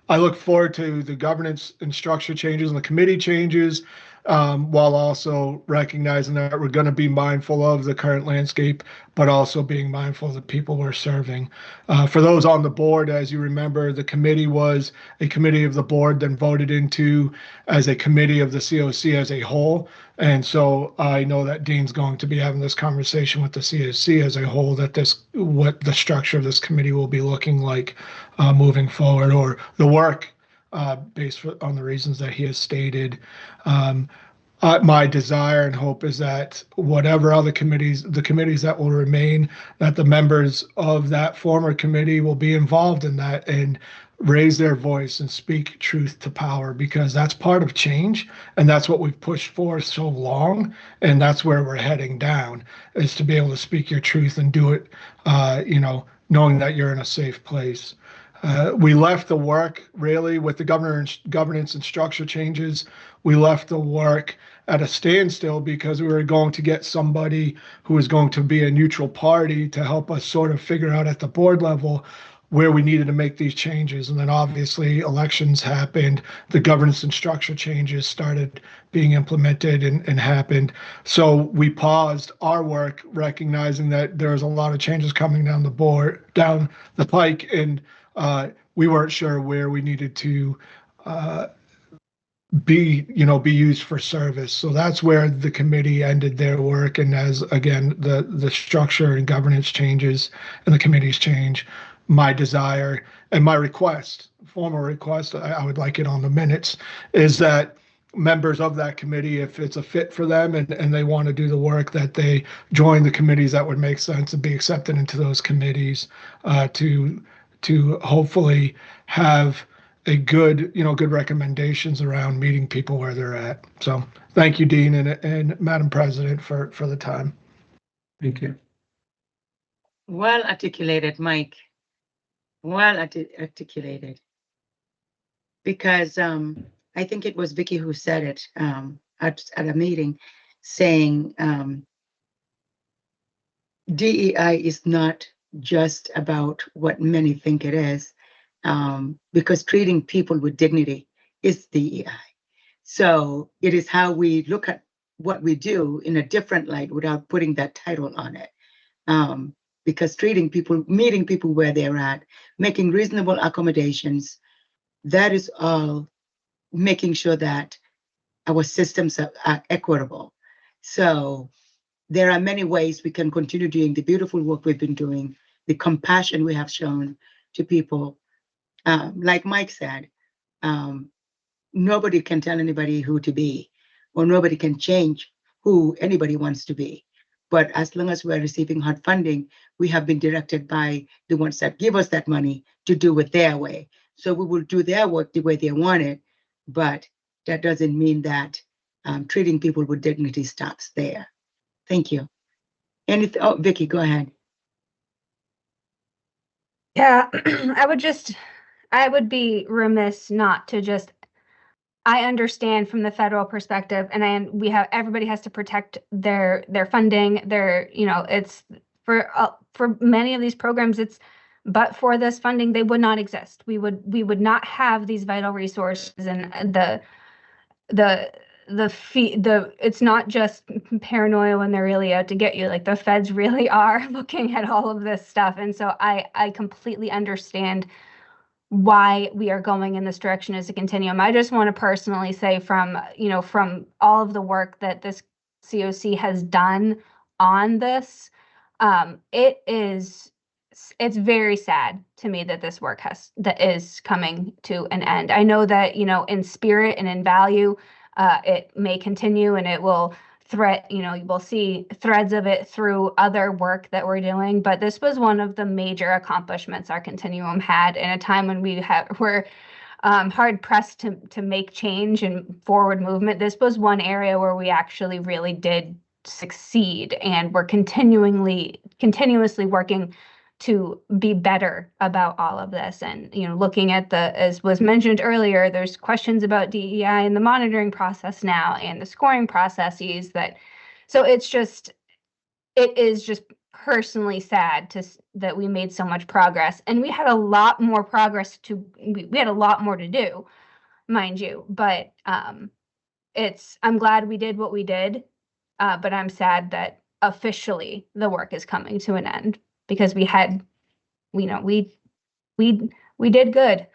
I look forward to the governance and structure changes and the committee changes, while also recognizing that we're going to be mindful of the current landscape, but also being mindful of the people we're serving. For those on the board, as you remember, the committee was a committee of the board, then voted into as a committee of the COC as a whole. And so I know that Dean's going to be having this conversation with the COC as a whole, that what the structure of this committee will be looking like moving forward, or the work based on the reasons that he has stated. My desire and hope is that whatever other committees, the committees that will remain, that the members of that former committee will be involved in that and raise their voice and speak truth to power, because that's part of change, and that's what we've pushed for so long, and that's where we're heading down, is to be able to speak your truth and do it, knowing that you're in a safe place. We left the work really with the governance and structure changes. We left the work at a standstill because we were going to get somebody who was going to be a neutral party to help us sort of figure out at the board level where we needed to make these changes. And then obviously elections happened, the governance and structure changes started being implemented and happened. So we paused our work, recognizing that there was a lot of changes coming down the pike, and we weren't sure where we needed to be used for service. So that's where the committee ended their work. And as again, the structure and governance changes and the committees change, my desire and my formal request, I would like it on the minutes, is that members of that committee, if it's a fit for them and they want to do the work, that they join the committees that would make sense and be accepted into those committees, to hopefully have a good recommendations around meeting people where they're at. So thank you, Dean and Madam President, for the time. Thank you. Well articulated, Mike. Well articulated. Because I think it was Vicky who said it at a meeting, saying DEI is not just about what many think it is, because treating people with dignity is DEI. So it is how we look at what we do in a different light without putting that title on it. Because treating people, meeting people where they're at, making reasonable accommodations, that is all making sure that our systems are equitable. So there are many ways we can continue doing the beautiful work we've been doing, the compassion we have shown to people. Like Mike said, nobody can tell anybody who to be, or nobody can change who anybody wants to be. But as long as we're receiving hard funding, we have been directed by the ones that give us that money to do it their way. So we will do their work the way they want it, but that doesn't mean that treating people with dignity stops there. Thank you. Oh, Vicky, go ahead. Yeah, I would be remiss not to just, I understand from the federal perspective, and everybody has to protect their funding, it's for many of these programs, but for this funding, they would not exist. We would not have these vital resources, and it's not just paranoia when they're really out to get you. Like, the feds really are looking at all of this stuff. And so I completely understand why we are going in this direction as a continuum. I just want to personally say from all of the work that this COC has done on this, it's very sad to me that this work is coming to an end. I know that, in spirit and in value, it may continue and it will you will see threads of it through other work that we're doing, but this was one of the major accomplishments our continuum had in a time when were hard pressed to make change and forward movement. This was one area where we actually really did succeed, and we're continuously working to be better about all of this. And, looking at as was mentioned earlier, there's questions about DEI in the monitoring process now and the scoring processes so it is just personally sad that we made so much progress, and we had a lot more we had a lot more to do, mind you, but I'm glad we did what we did, but I'm sad that officially the work is coming to an end, because we did good.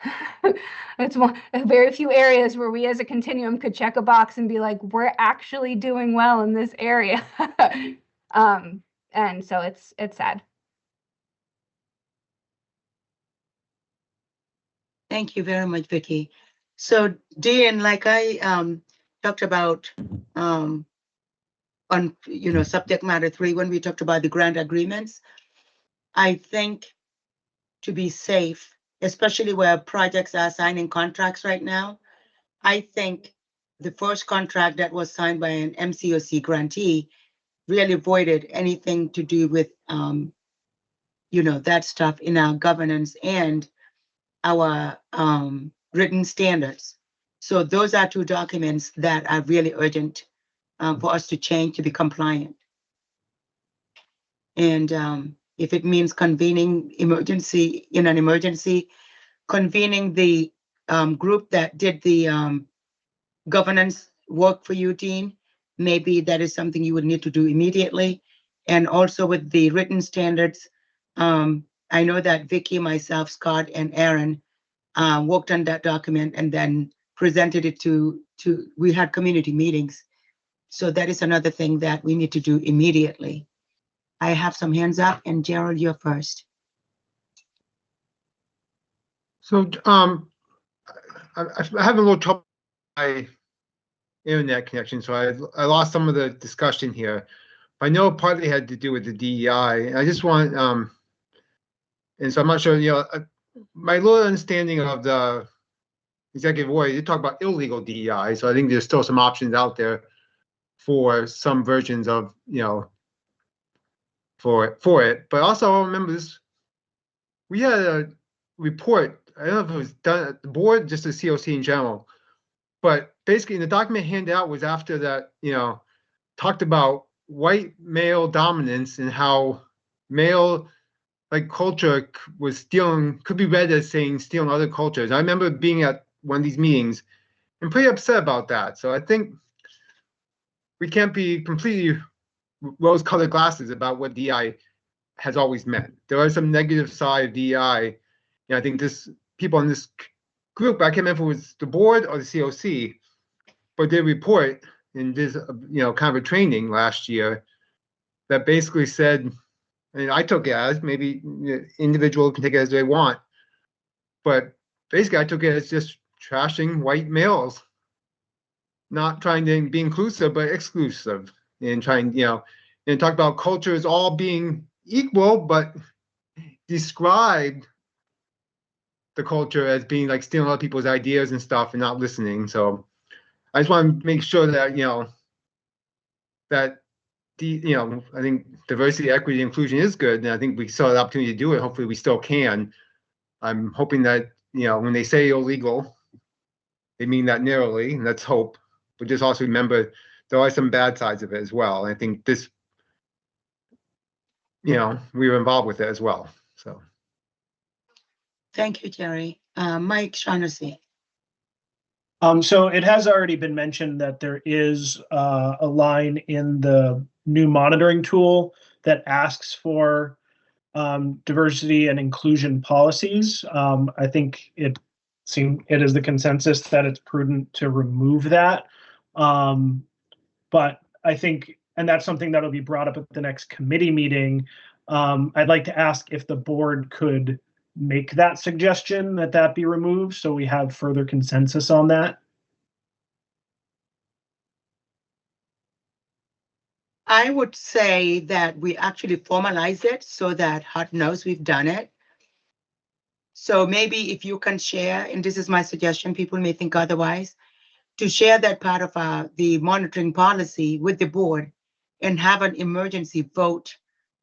It's very few areas where we as a continuum could check a box and be like, we're actually doing well in this area. And so it's sad. Thank you very much, Vicki. So Dean, like I talked about on subject matter 3, when we talked about the grant agreements, I think to be safe, especially where projects are signing contracts right now, I think the first contract that was signed by an MCOC grantee really avoided anything to do with that stuff in our governance and our written standards. So those are 2 documents that are really urgent for us to change to be compliant. And if it means convening in an emergency, convening the group that did the governance work for you, Dean, maybe that is something you would need to do immediately. And also with the written standards, I know that Vicki, myself, Scott, and Aaron worked on that document and then presented it we had community meetings. So that is another thing that we need to do immediately. I have some hands up, and Gerald, you're first. So I have a little trouble with my internet connection, so I lost some of the discussion here. I know partly had to do with the DEI. I just want, and so I'm not sure, my little understanding of the executive order, you talk about illegal DEI, so I think there's still some options out there for some versions of, for it. But also I remember this, we had a report, I don't know if it was done at the board, just the COC in general, but basically the document handed out was after that, talked about white male dominance and how male culture was could be read as saying stealing other cultures. I remember being at one of these meetings and pretty upset about that. So I think we can't be completely rose-colored glasses about what DEI has always meant. There are some negative side of DEI. I think people in this group, I can't remember if it was the board or the COC, but they report in this, kind of a training last year that basically said, and I took it as, maybe individual can take it as they want, but basically I took it as just trashing white males, not trying to be inclusive, but exclusive, and trying, and talk about cultures all being equal, but described the culture as being like stealing other people's ideas and stuff and not listening. So I just want to make sure that, that I think diversity, equity, inclusion is good. And I think we saw the opportunity to do it. Hopefully we still can. I'm hoping that, when they say illegal, they mean that narrowly, and let's hope. But just also remember there are some bad sides of it as well. And I think this, we were involved with it as well. So. Thank you, Jerry. Mike Shaughnessy. So it has already been mentioned that there is a line in the new monitoring tool that asks for diversity and inclusion policies. I think it is the consensus that it's prudent to remove that. But I think, and that's something that'll be brought up at the next committee meeting. I'd like to ask if the board could make that suggestion that be removed, so we have further consensus on that. I would say that we actually formalize it so that HUD knows we've done it. So maybe if you can share, and this is my suggestion, people may think otherwise, to share that part of the monitoring policy with the board and have an emergency vote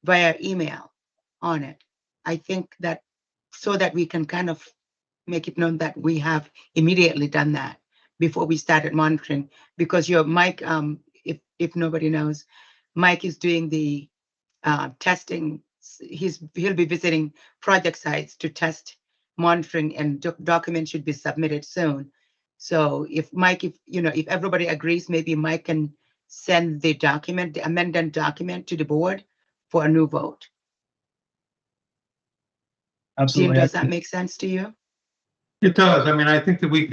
via email on it. I think that so that we can kind of make it known that we have immediately done that before we started monitoring, because your Mike, if nobody knows, Mike is doing the testing. He'll be visiting project sites to test monitoring, and documents should be submitted soon. So if Mike, if everybody agrees, maybe Mike can send the document, the amended document to the board for a new vote. Absolutely. Jim, does that make sense to you? It does. I mean, I think that we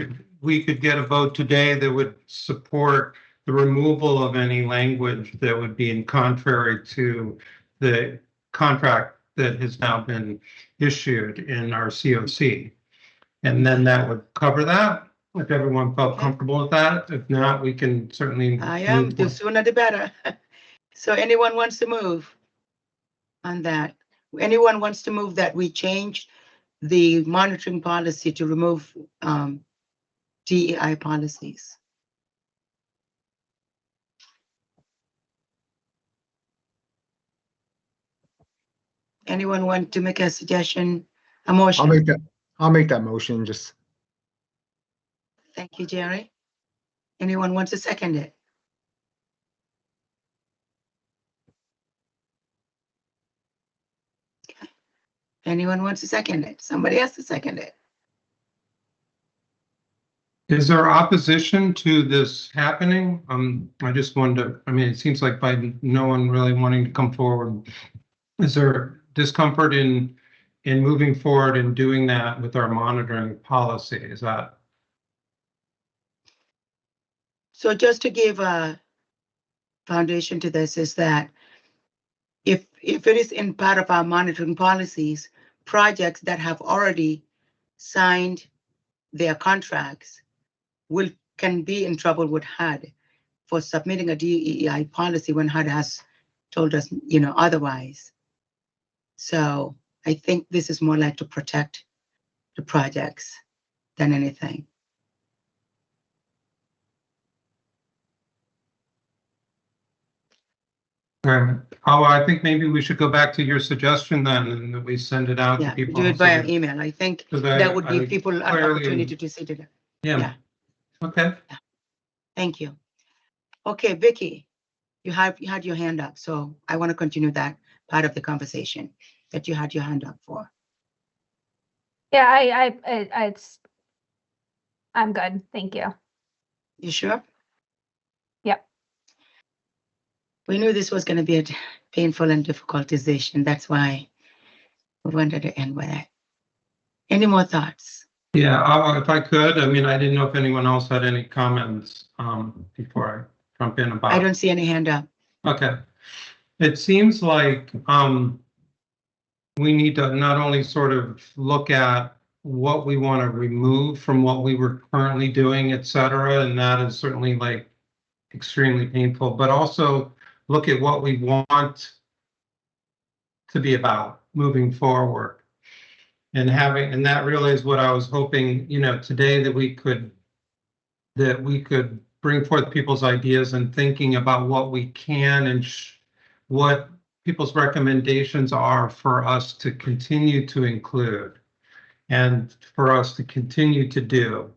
could get a vote today that would support the removal of any language that would be in contrary to the contract that has now been issued in our COC. And then that would cover that, if everyone felt comfortable with that. If not, we can certainly. I am. The sooner the better. So anyone wants to move on that? Anyone wants to move that we change the monitoring policy to remove DEI policies? Anyone want to make a suggestion, a motion? I'll make that motion, just. Thank you, Jerry. Anyone want to second it? Okay. Anyone wants to second it? Somebody has to second it. Is there opposition to this happening? I just wonder, I mean, it seems like by no one really wanting to come forward, is there discomfort in moving forward and doing that with our monitoring policy? Is that? So just to give a foundation to this is that if it is in part of our monitoring policies, projects that have already signed their contracts can be in trouble with HUD for submitting a DEI policy when HUD has told us, otherwise. So I think this is more like to protect the projects than anything. I think maybe we should go back to your suggestion then, and that we send it out to people. Do it via email. I think that would give people an opportunity to see it. Yeah. Okay. Yeah. Thank you. Okay, Vicky, you had your hand up, so I want to continue that part of the conversation that you had your hand up for. Yeah, I'm good. Thank you. You sure? Yep. We knew this was going to be a painful and difficult decision. That's why we wanted to end with it. Any more thoughts? Yeah, if I could, I mean, I didn't know if anyone else had any comments before I jump in about. I don't see any hand up. Okay. It seems like we need to not only sort of look at what we want to remove from what we were currently doing, et cetera, and that is certainly like extremely painful, but also look at what we want to be about moving forward. And that really is what I was hoping, today that we could bring forth people's ideas and thinking about what we can and what people's recommendations are for us to continue to include and for us to continue to do.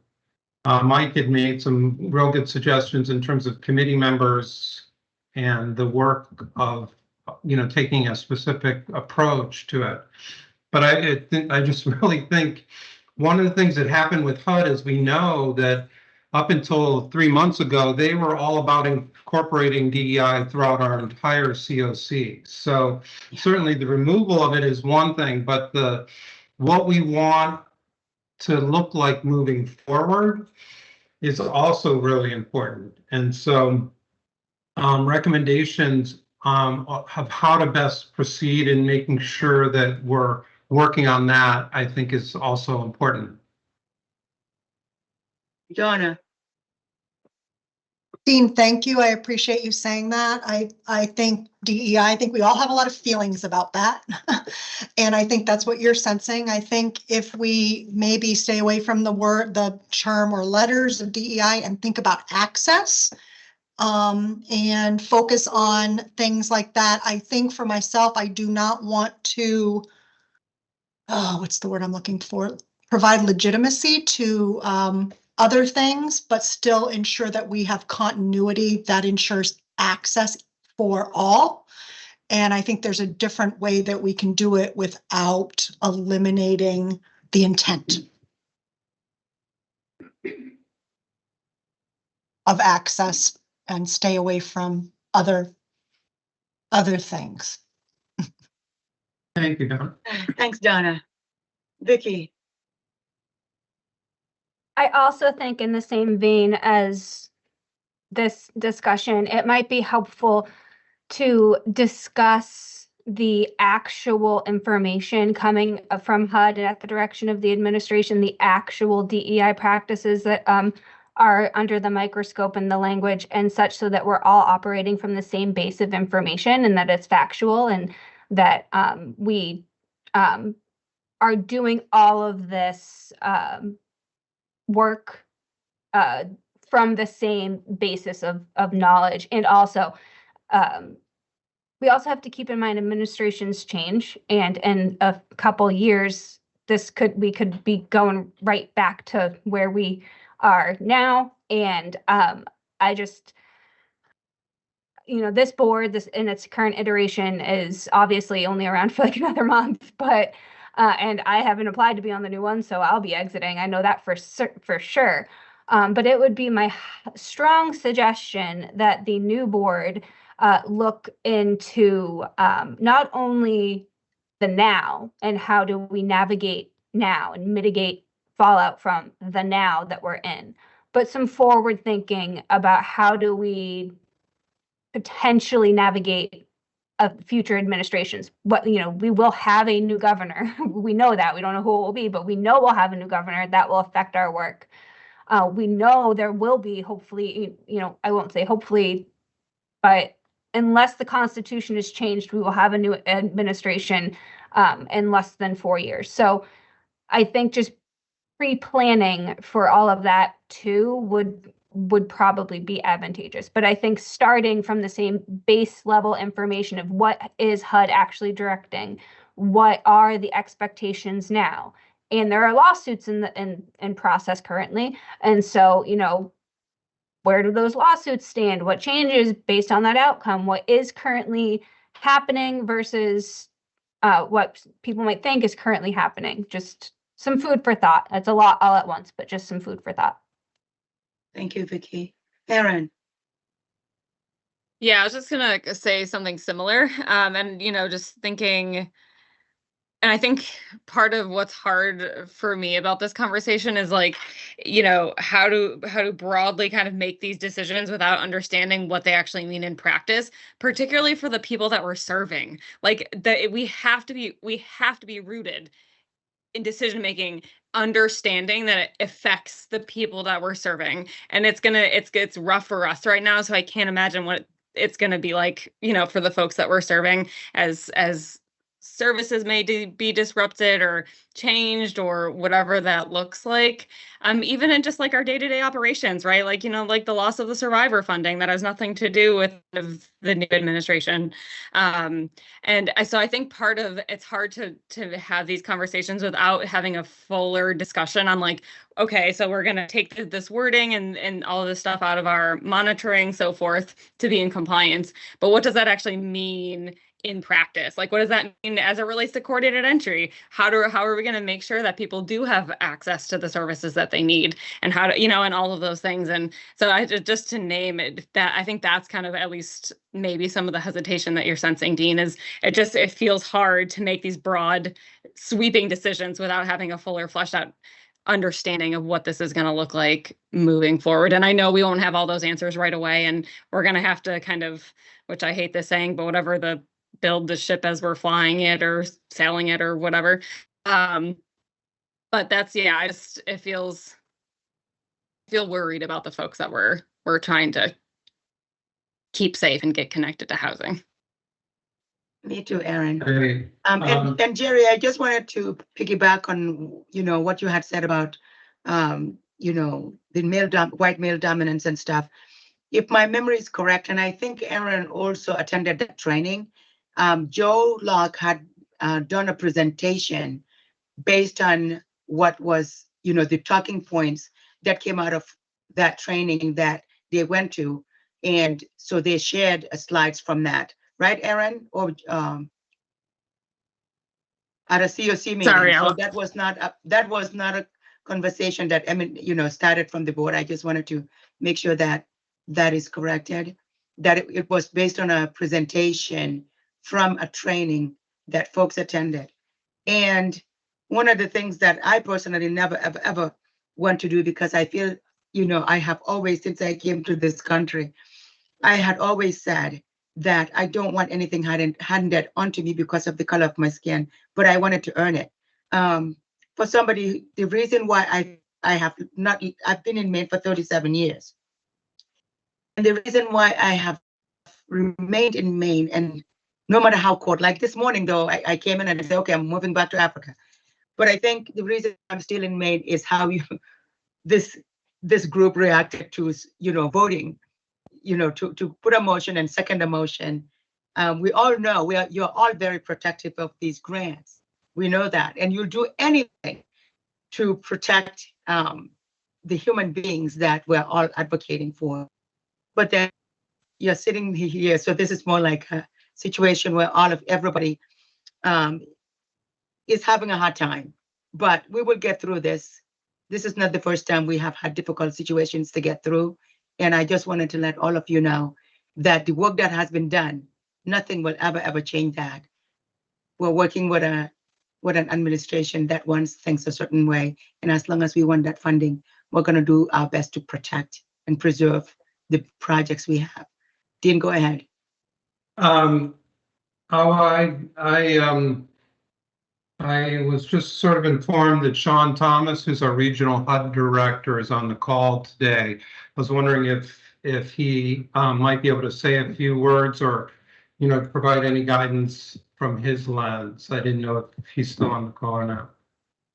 Mike had made some real good suggestions in terms of committee members and the work of, taking a specific approach to it. But I just really think one of the things that happened with HUD is we know that up until 3 months ago, they were all about incorporating DEI throughout our entire COC. So certainly the removal of it is one thing, but what we want to look like moving forward is also really important. And so recommendations of how to best proceed in making sure that we're working on that, I think, is also important. Donna, Dean, thank you. I appreciate you saying that. I think DEI, I think we all have a lot of feelings about that. And I think that's what you're sensing. I think if we maybe stay away from the term or letters of DEI and think about access, and focus on things like that. I think for myself, I do not want to, what's the word I'm looking for? Provide legitimacy to other things, but still ensure that we have continuity that ensures access for all. And I think there's a different way that we can do it without eliminating the intent of access and stay away from other things. Thank you, Donna. thanks, Donna. Vicky, I also think in the same vein as this discussion, it might be helpful to discuss the actual information coming from HUD and at the direction of the administration, the actual DEI practices that are under the microscope and the language and such, so that we're all operating from the same base of information and that it's factual, and that we are doing all of this work from the same basis of knowledge. And also, we also have to keep in mind administrations change, and in a couple years, we could be going right back to where we are now. And I just, this board, in its current iteration, is obviously only around for like another month, but and I haven't applied to be on the new one, so I'll be exiting. I know that for sure. But it would be my strong suggestion that the new board look into not only the now and how do we navigate now and mitigate fallout from the now that we're in, but some forward thinking about how do we potentially navigate future administrations. We will have a new governor. We know that. We don't know who it will be, but we know we'll have a new governor that will affect our work. We know there will be, hopefully, I won't say hopefully, but unless the Constitution is changed, we will have a new administration in less than 4 years. So I think just pre-planning for all of that too would probably be advantageous. But I think starting from the same base level information of what is HUD actually directing, what are the expectations now, and there are lawsuits in process currently, and so where do those lawsuits stand? What changes based on that outcome? What is currently happening versus what people might think is currently happening? Just some food for thought. That's a lot all at once, but just some food for thought. thank you, Vicky. Erin, Yeah, I was just gonna say something similar. And just thinking, and I think part of what's hard for me about this conversation is like, how to broadly kind of make these decisions without understanding what they actually mean in practice, particularly for the people that we're serving. Like we have to be rooted in decision making, understanding that it affects the people that we're serving, and it's rough for us right now. So I can't imagine what it's gonna be like, for the folks that we're serving as services may be disrupted or changed or whatever that looks like. Even in just like our day-to-day operations, right? Like, like the loss of the survivor funding that has nothing to do with the new administration. So I think part of it's hard to have these conversations without having a fuller discussion on like, okay, so we're going to take this wording and all of this stuff out of our monitoring, so forth, to be in compliance. But what does that actually mean in practice? Like, what does that mean as it relates to coordinated entry? How are we we going to make sure that people do have access to the services that they need, and how to, you know, and all of those things. And so I just to name it, that I think that's kind of at least maybe some of the hesitation that you're sensing, Dean, is it feels hard to make these broad sweeping decisions without having a fuller fleshed out understanding of what this is going to look like moving forward. And I know we won't have all those answers right away, and we're going to have to kind of, which I hate this saying, but whatever, the build the ship as we're flying it or sailing it or whatever. But that's, yeah, I feel worried about the folks that we're trying to keep safe and get connected to housing. Me too, Aaron. Hey, And Jerry, I just wanted to piggyback on, you know, what you had said about, you know, the white male dominance and stuff. If my memory is correct, and I think Aaron also attended that training, Joe Locke had done a presentation based on what was, you know, the talking points that came out of that training that they went to. And so they shared slides from that. Right, Aaron? Or at a COC meeting. Sorry, so that was not a conversation that, I mean, you know, started from the board. I just wanted to make sure that that is corrected, that it was based on a presentation from a training that folks attended. And one of the things that I personally never, ever want to do, because I feel, you know, I have always, since I came to this country, I had always said that I don't want anything handed onto me because of the color of my skin, but I wanted to earn it. For somebody, the reason why I've been in Maine for 37 years. And the reason why I have remained in Maine, and no matter how cold, like this morning though, I came in and I said, okay, I'm moving back to Africa. But I think the reason I'm still in Maine is how this group reacted to, you know, voting, you know, to put a motion and second a motion. We all know you're all very protective of these grants. We know that, and you'll do anything to protect the human beings that we're all advocating for. But then you're sitting here, so this is more like a situation where everybody is having a hard time. But we will get through this. This is not the first time we have had difficult situations to get through. And I just wanted to let all of you know that the work that has been done, nothing will ever change that. We're working with an administration that wants things a certain way. And as long as we want that funding, we're going to do our best to protect and preserve the projects we have. Dean, go ahead. I was just sort of informed that Sean Thomas, who's our regional HUD director, is on the call today. I was wondering if he might be able to say a few words, or, you know, provide any guidance from his lens. I didn't know if he's still on the call or not.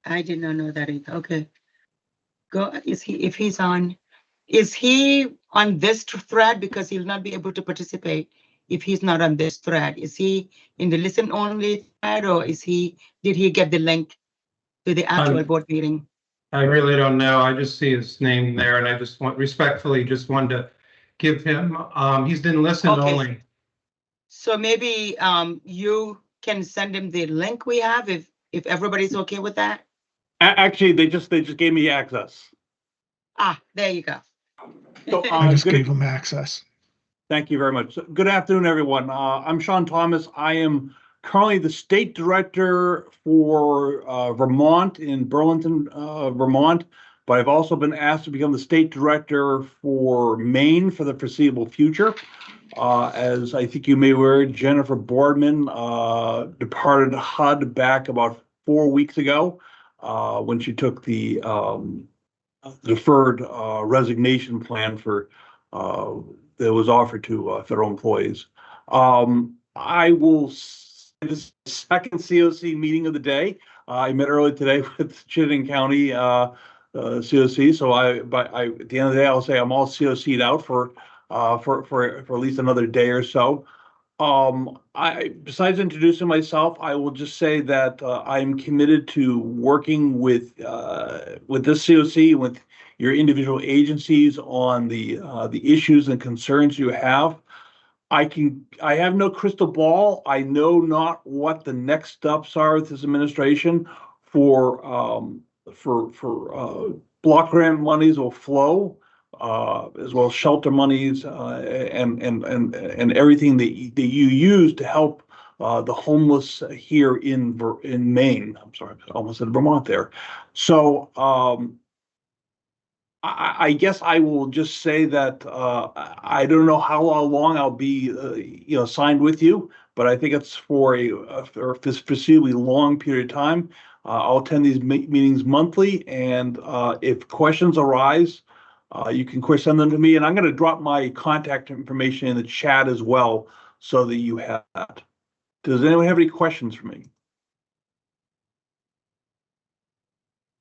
I did not know that either. Okay. Is he on this thread? Because he'll not be able to participate if he's not on this thread. Is he in the listen only thread, or did he get the link to the actual board meeting? I really don't know. I just see his name there, and I just respectfully wanted to give him, he's in listen only. So maybe you can send him the link we have if everybody's okay with that. Actually, they just gave me access. Ah, there you go. So, I just gave him access. Thank you very much. Good afternoon, everyone. I'm Sean Thomas. I am currently the state director for Vermont in Burlington, Vermont, but I've also been asked to become the state director for Maine for the foreseeable future. As I think you may be aware, Jennifer Boardman departed HUD back about 4 weeks ago when she took the deferred resignation plan for that was offered to federal employees. I will. This is the second COC meeting of the day. I met earlier today with Chittenden County COC. So at the end of the day, I'll say I'm all COC'd out for at least another day or so. Besides introducing myself, I will just say that I'm committed to working with this COC, with your individual agencies on the issues and concerns you have. I have no crystal ball. I know not what the next steps are with this administration for block grant monies will flow, as well as shelter monies, and everything that you use to help the homeless here in Maine. I'm sorry, I almost said Vermont there. So I guess I will just say that I don't know how long I'll be signed with you, but I think it's for a foreseeably long period of time. I'll attend these meetings monthly, and if questions arise, you can send them to me, and I'm going to drop my contact information in the chat as well, so that you have that. Does anyone have any questions for me?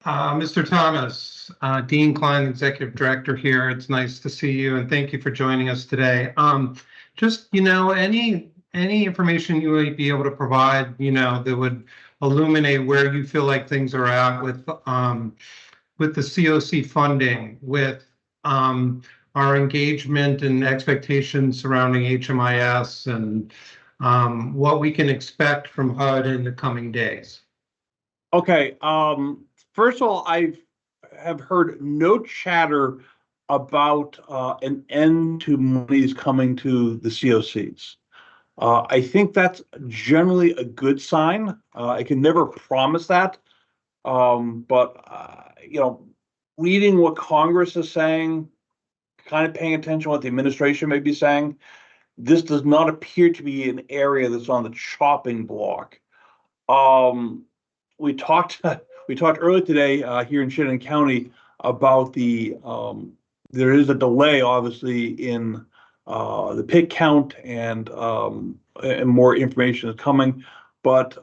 Mr. Thomas, Dean Klein, Executive Director here. It's nice to see you, and thank you for joining us today. Just, any information you might be able to provide, that would illuminate where you feel like things are at with the COC funding, with our engagement and expectations surrounding HMIS, and what we can expect from HUD in the coming days. Okay. First of all, I have heard no chatter about an end to monies coming to the COCs. I think that's generally a good sign. I can never promise that, but reading what Congress is saying, kind of paying attention to what the administration may be saying, this does not appear to be an area that's on the chopping block. We talked earlier today here in Chittenden County about there is a delay, obviously, in the pig count, and more information is coming. But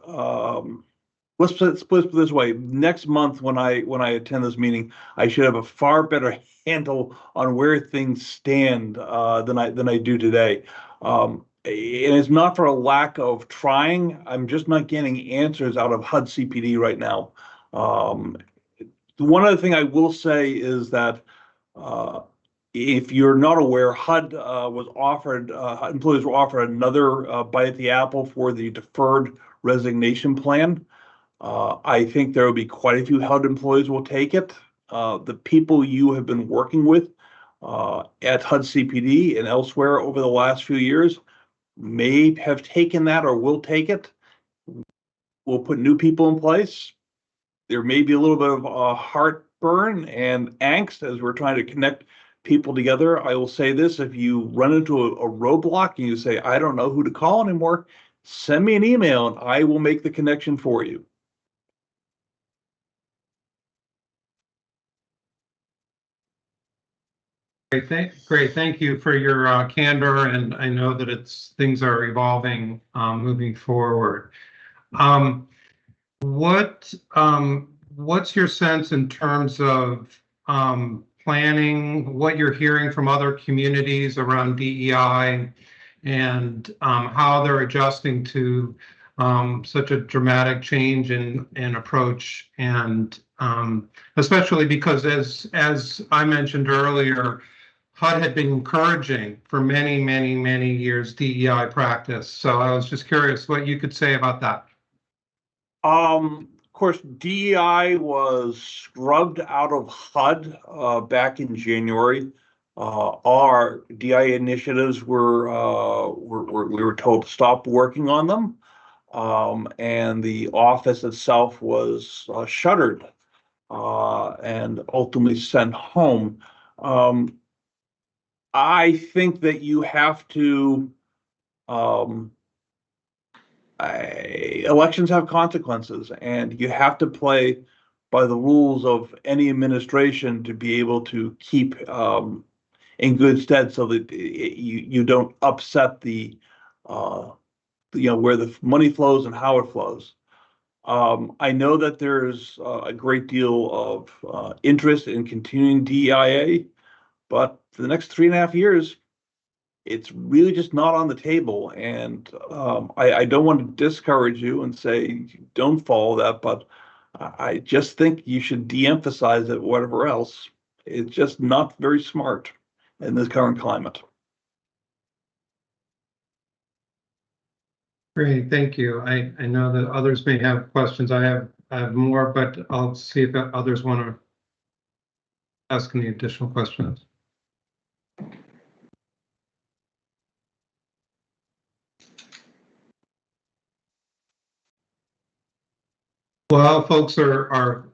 let's put it this way: next month, when I attend this meeting, I should have a far better handle on where things stand than I do today. And it's not for a lack of trying. I'm just not getting answers out of HUD CPD right now. One other thing I will say is that if you're not aware, HUD employees were offered another bite at the apple for the deferred resignation plan. I think there will be quite a few HUD employees will take it. The people you have been working with at HUD CPD and elsewhere over the last few years may have taken that or will take it. We'll put new people in place. There may be a little bit of heartburn and angst as we're trying to connect people together. I will say this: if you run into a roadblock and you say, I don't know who to call anymore, send me an email and I will make the connection for you. Great. Thank you for your candor, and I know that things are evolving, moving forward. What's your sense in terms of planning, what you're hearing from other communities around DEI, and how they're adjusting to such a dramatic change in approach, and especially because, as I mentioned earlier, HUD had been encouraging for many, many, many years DEI practice. So I was just curious what you could say about that. Of course, DEI was scrubbed out of HUD back in January. Our DEI initiatives we were told to stop working on them, and the office itself was shuttered and ultimately sent home. I think that you have to, elections have consequences, and you have to play by the rules of any administration to be able to keep in good stead, so that you don't upset the where the money flows and how it flows. I know that there's a great deal of interest in continuing DEIA, but for the next 3.5 years, it's really just not on the table. And I don't want to discourage you and say don't follow that, but I just think you should de-emphasize it, whatever else. It's just not very smart in this current climate. Great, thank you. I know that others may have questions. I have have more, but I'll see if others want to ask any additional questions. While folks are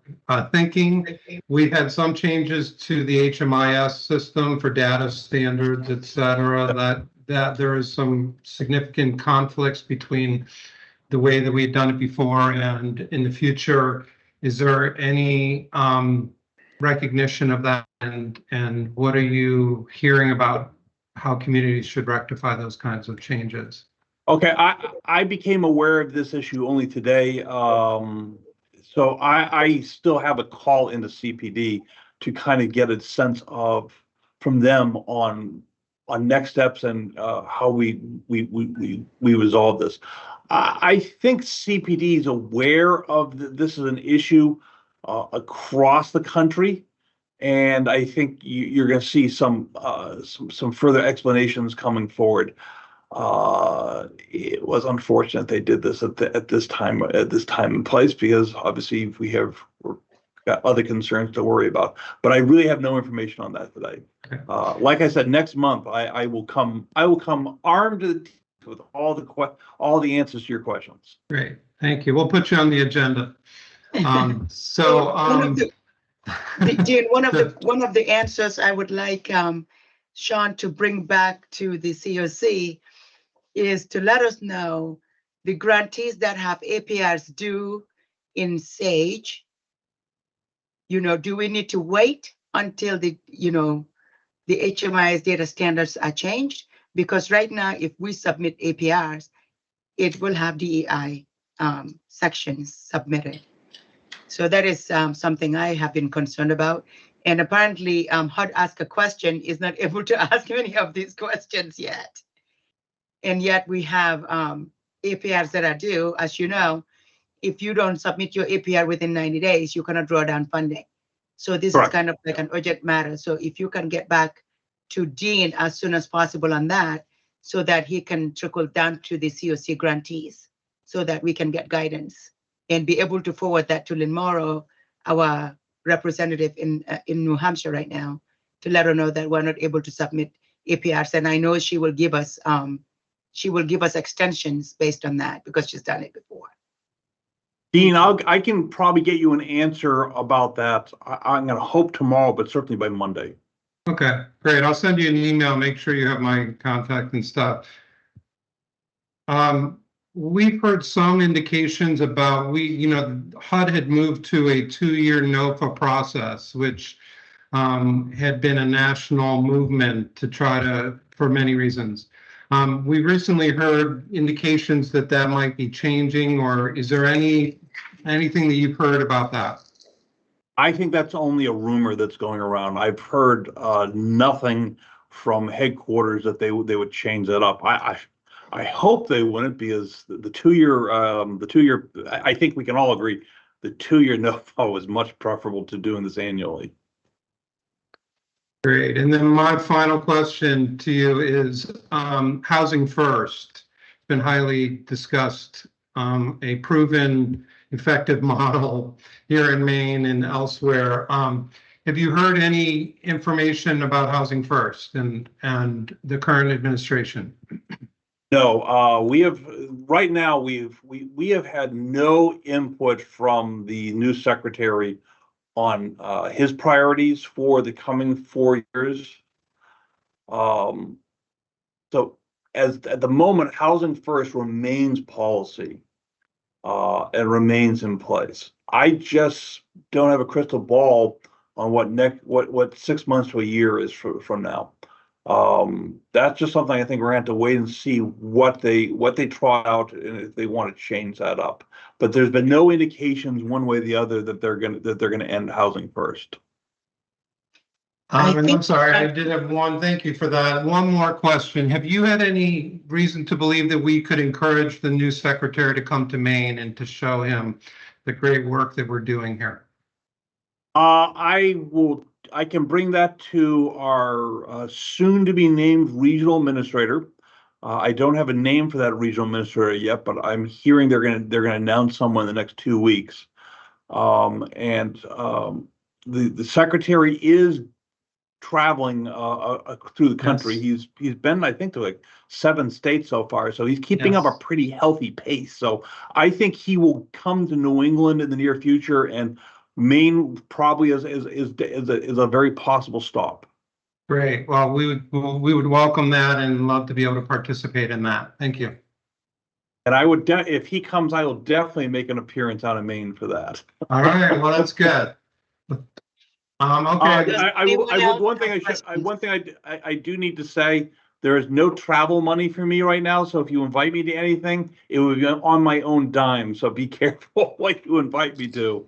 thinking, we've had some changes to the HMIS system for data standards, et cetera, that there is some significant conflicts between the way that we've done it before and in the future. Is there any recognition of that, and what are you hearing about how communities should rectify those kinds of changes? Okay, I became aware of this issue only today. So I still have a call into CPD to kind of get a sense of from them on next steps and how we resolve this. I think CPD is aware of this is an issue across the country, and I think you're going to see some further explanations coming forward. It was unfortunate they did this at this time and place, because obviously we've got other concerns to worry about. But I really have no information on that today. Okay. Like I said, next month I will come armed to the teeth with all the answers to your questions. Great, thank you. We'll put you on the agenda. Dean, one of the answers I would like Sean to bring back to the COC is to let us know the grantees that have APRs due in Sage. Do we need to wait until the HMIS data standards are changed? Because right now, if we submit APRs, it will have DEI sections submitted. So that is something I have been concerned about. And apparently, HUD Ask a Question is not able to ask many of these questions yet. And yet we have APRs that are due. As you know, if you don't submit your APR within 90 days, you cannot draw down funding. So this is kind of like an urgent matter. So if you can get back to Dean as soon as possible on that, so that he can trickle down to the COC grantees, so that we can get guidance and be able to forward that to Lynn Morrow, our representative in New Hampshire right now, to let her know that we're not able to submit APRs. And I know she will give us extensions based on that, because she's done it before. Dean, I can probably get you an answer about that. I'm going to hope tomorrow, but certainly by Monday. Okay, great. I'll send you an email. Make sure you have my contact and stuff. We've heard some indications about HUD had moved to a 2-year NOFA process, which had been a national movement to try to, for many reasons. We recently heard indications that might be changing, or is there anything that you've heard about that? I think that's only a rumor that's going around. I've heard nothing from headquarters that they would change that up. I hope they wouldn't, because the 2-year, I think we can all agree, the 2-year NOFA is much preferable to doing this annually. Great. And then my final question to you is Housing First. It's been highly discussed, a proven effective model here in Maine and elsewhere. Have you heard any information about Housing First and the current administration? No, we have right now. We have had no input from the new secretary on his priorities for the coming 4 years. So at the moment, Housing First remains policy and remains in place. I just don't have a crystal ball on what 6 months to a year is from now. That's just something I think we're going to have to wait and see what they try out and if they want to change that up. But there's been no indications one way or the other that they're going to end Housing First. I'm sorry, I did have one. Thank you for that. One more question. Have you had any reason to believe that we could encourage the new secretary to come to Maine and to show him the great work that we're doing here? I can bring that to our soon-to-be named regional administrator. I don't have a name for that regional administrator yet, but I'm hearing they're going to announce someone in the next 2 weeks. The secretary is traveling through the country. Yes. He's been, I think, to like 7 states so far. So he's keeping up a Yes. pretty healthy pace. So I think he will come to New England in the near future, and Maine probably is a very possible stop. Great. Well, we would welcome that and love to be able to participate in that. Thank you. And I would, if he comes, I will definitely make an appearance out of Maine for that. All right. Well, that's good. Okay. One thing I do need to say, there is no travel money for me right now. So if you invite me to anything, it will be on my own dime. So be careful what you invite me to.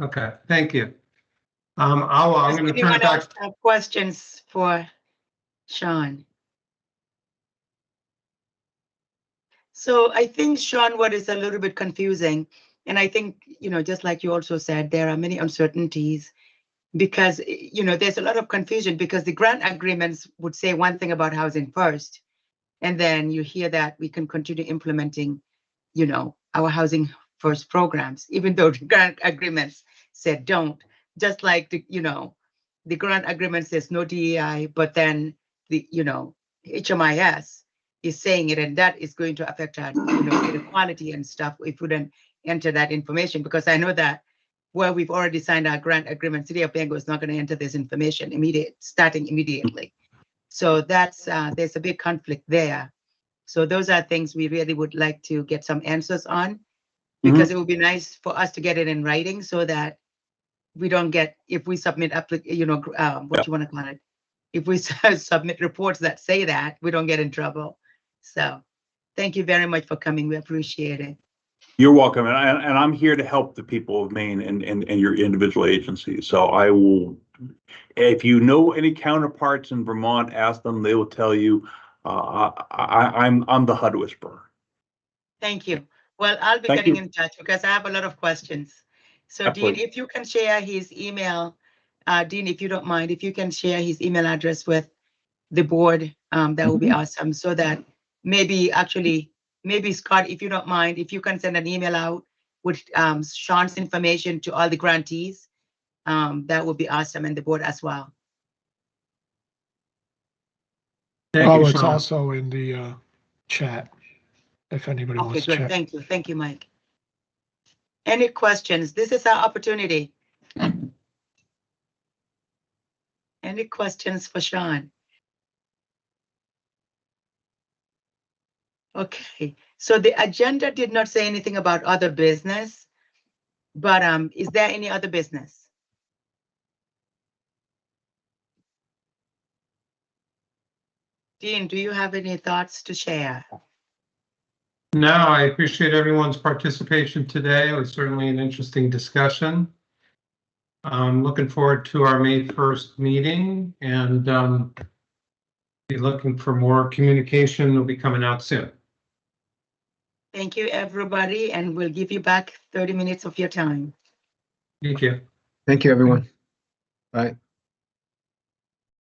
Okay. Thank you. I'm Does going to turn anyone it back. else have questions for Sean? So I think, Sean, what is a little bit confusing, and I think, just like you also said, there are many uncertainties because, there's a lot of confusion because the grant agreements would say one thing about housing first, and then you hear that we can continue implementing, our housing first programs, even though the grant agreements said don't. Just like the grant agreement says no DEI, but then the HMIS is saying it, and that is going to affect our inequality and stuff if we don't enter that information. Because I know that where we've already signed our grant agreement, City of Bangor is not going to enter this information starting immediately. So that's there's a big conflict there. So those are things we really would like to get some answers on, because it would be nice for us to get it in writing so that we don't get, if we submit what you want to call it, if we submit reports that say that, we don't get in trouble. So thank you very much for coming. We appreciate it. You're welcome. And I'm here to help the people of Maine and your individual agencies. So I will, if you know any counterparts in Vermont, ask them, they will tell you. I'm the HUD whisperer. Thank you. Well, I'll be getting in touch because I have a lot of questions. So Dean, if you can share his email, Dean, if you don't mind, if you can share his email address with the board, that would be awesome. So that maybe Scott, if you don't mind, if you can send an email out with Sean's information to all the grantees, that would be awesome, and the board as well. It's also in the chat if anybody Okay, wants to good. check. Thank you. Thank you, Mike. Any questions? This is our opportunity. Any questions for Sean? Okay, so the agenda did not say anything about other business, but is there any other business? Dean, do you have any thoughts to share? No, I appreciate everyone's participation today. It was certainly an interesting discussion. I'm looking forward to our May 1st meeting, and be looking for more communication. Will be coming out soon. Thank you, everybody, and we'll give you back 30 minutes of your time. Thank you. Thank you, everyone. Bye.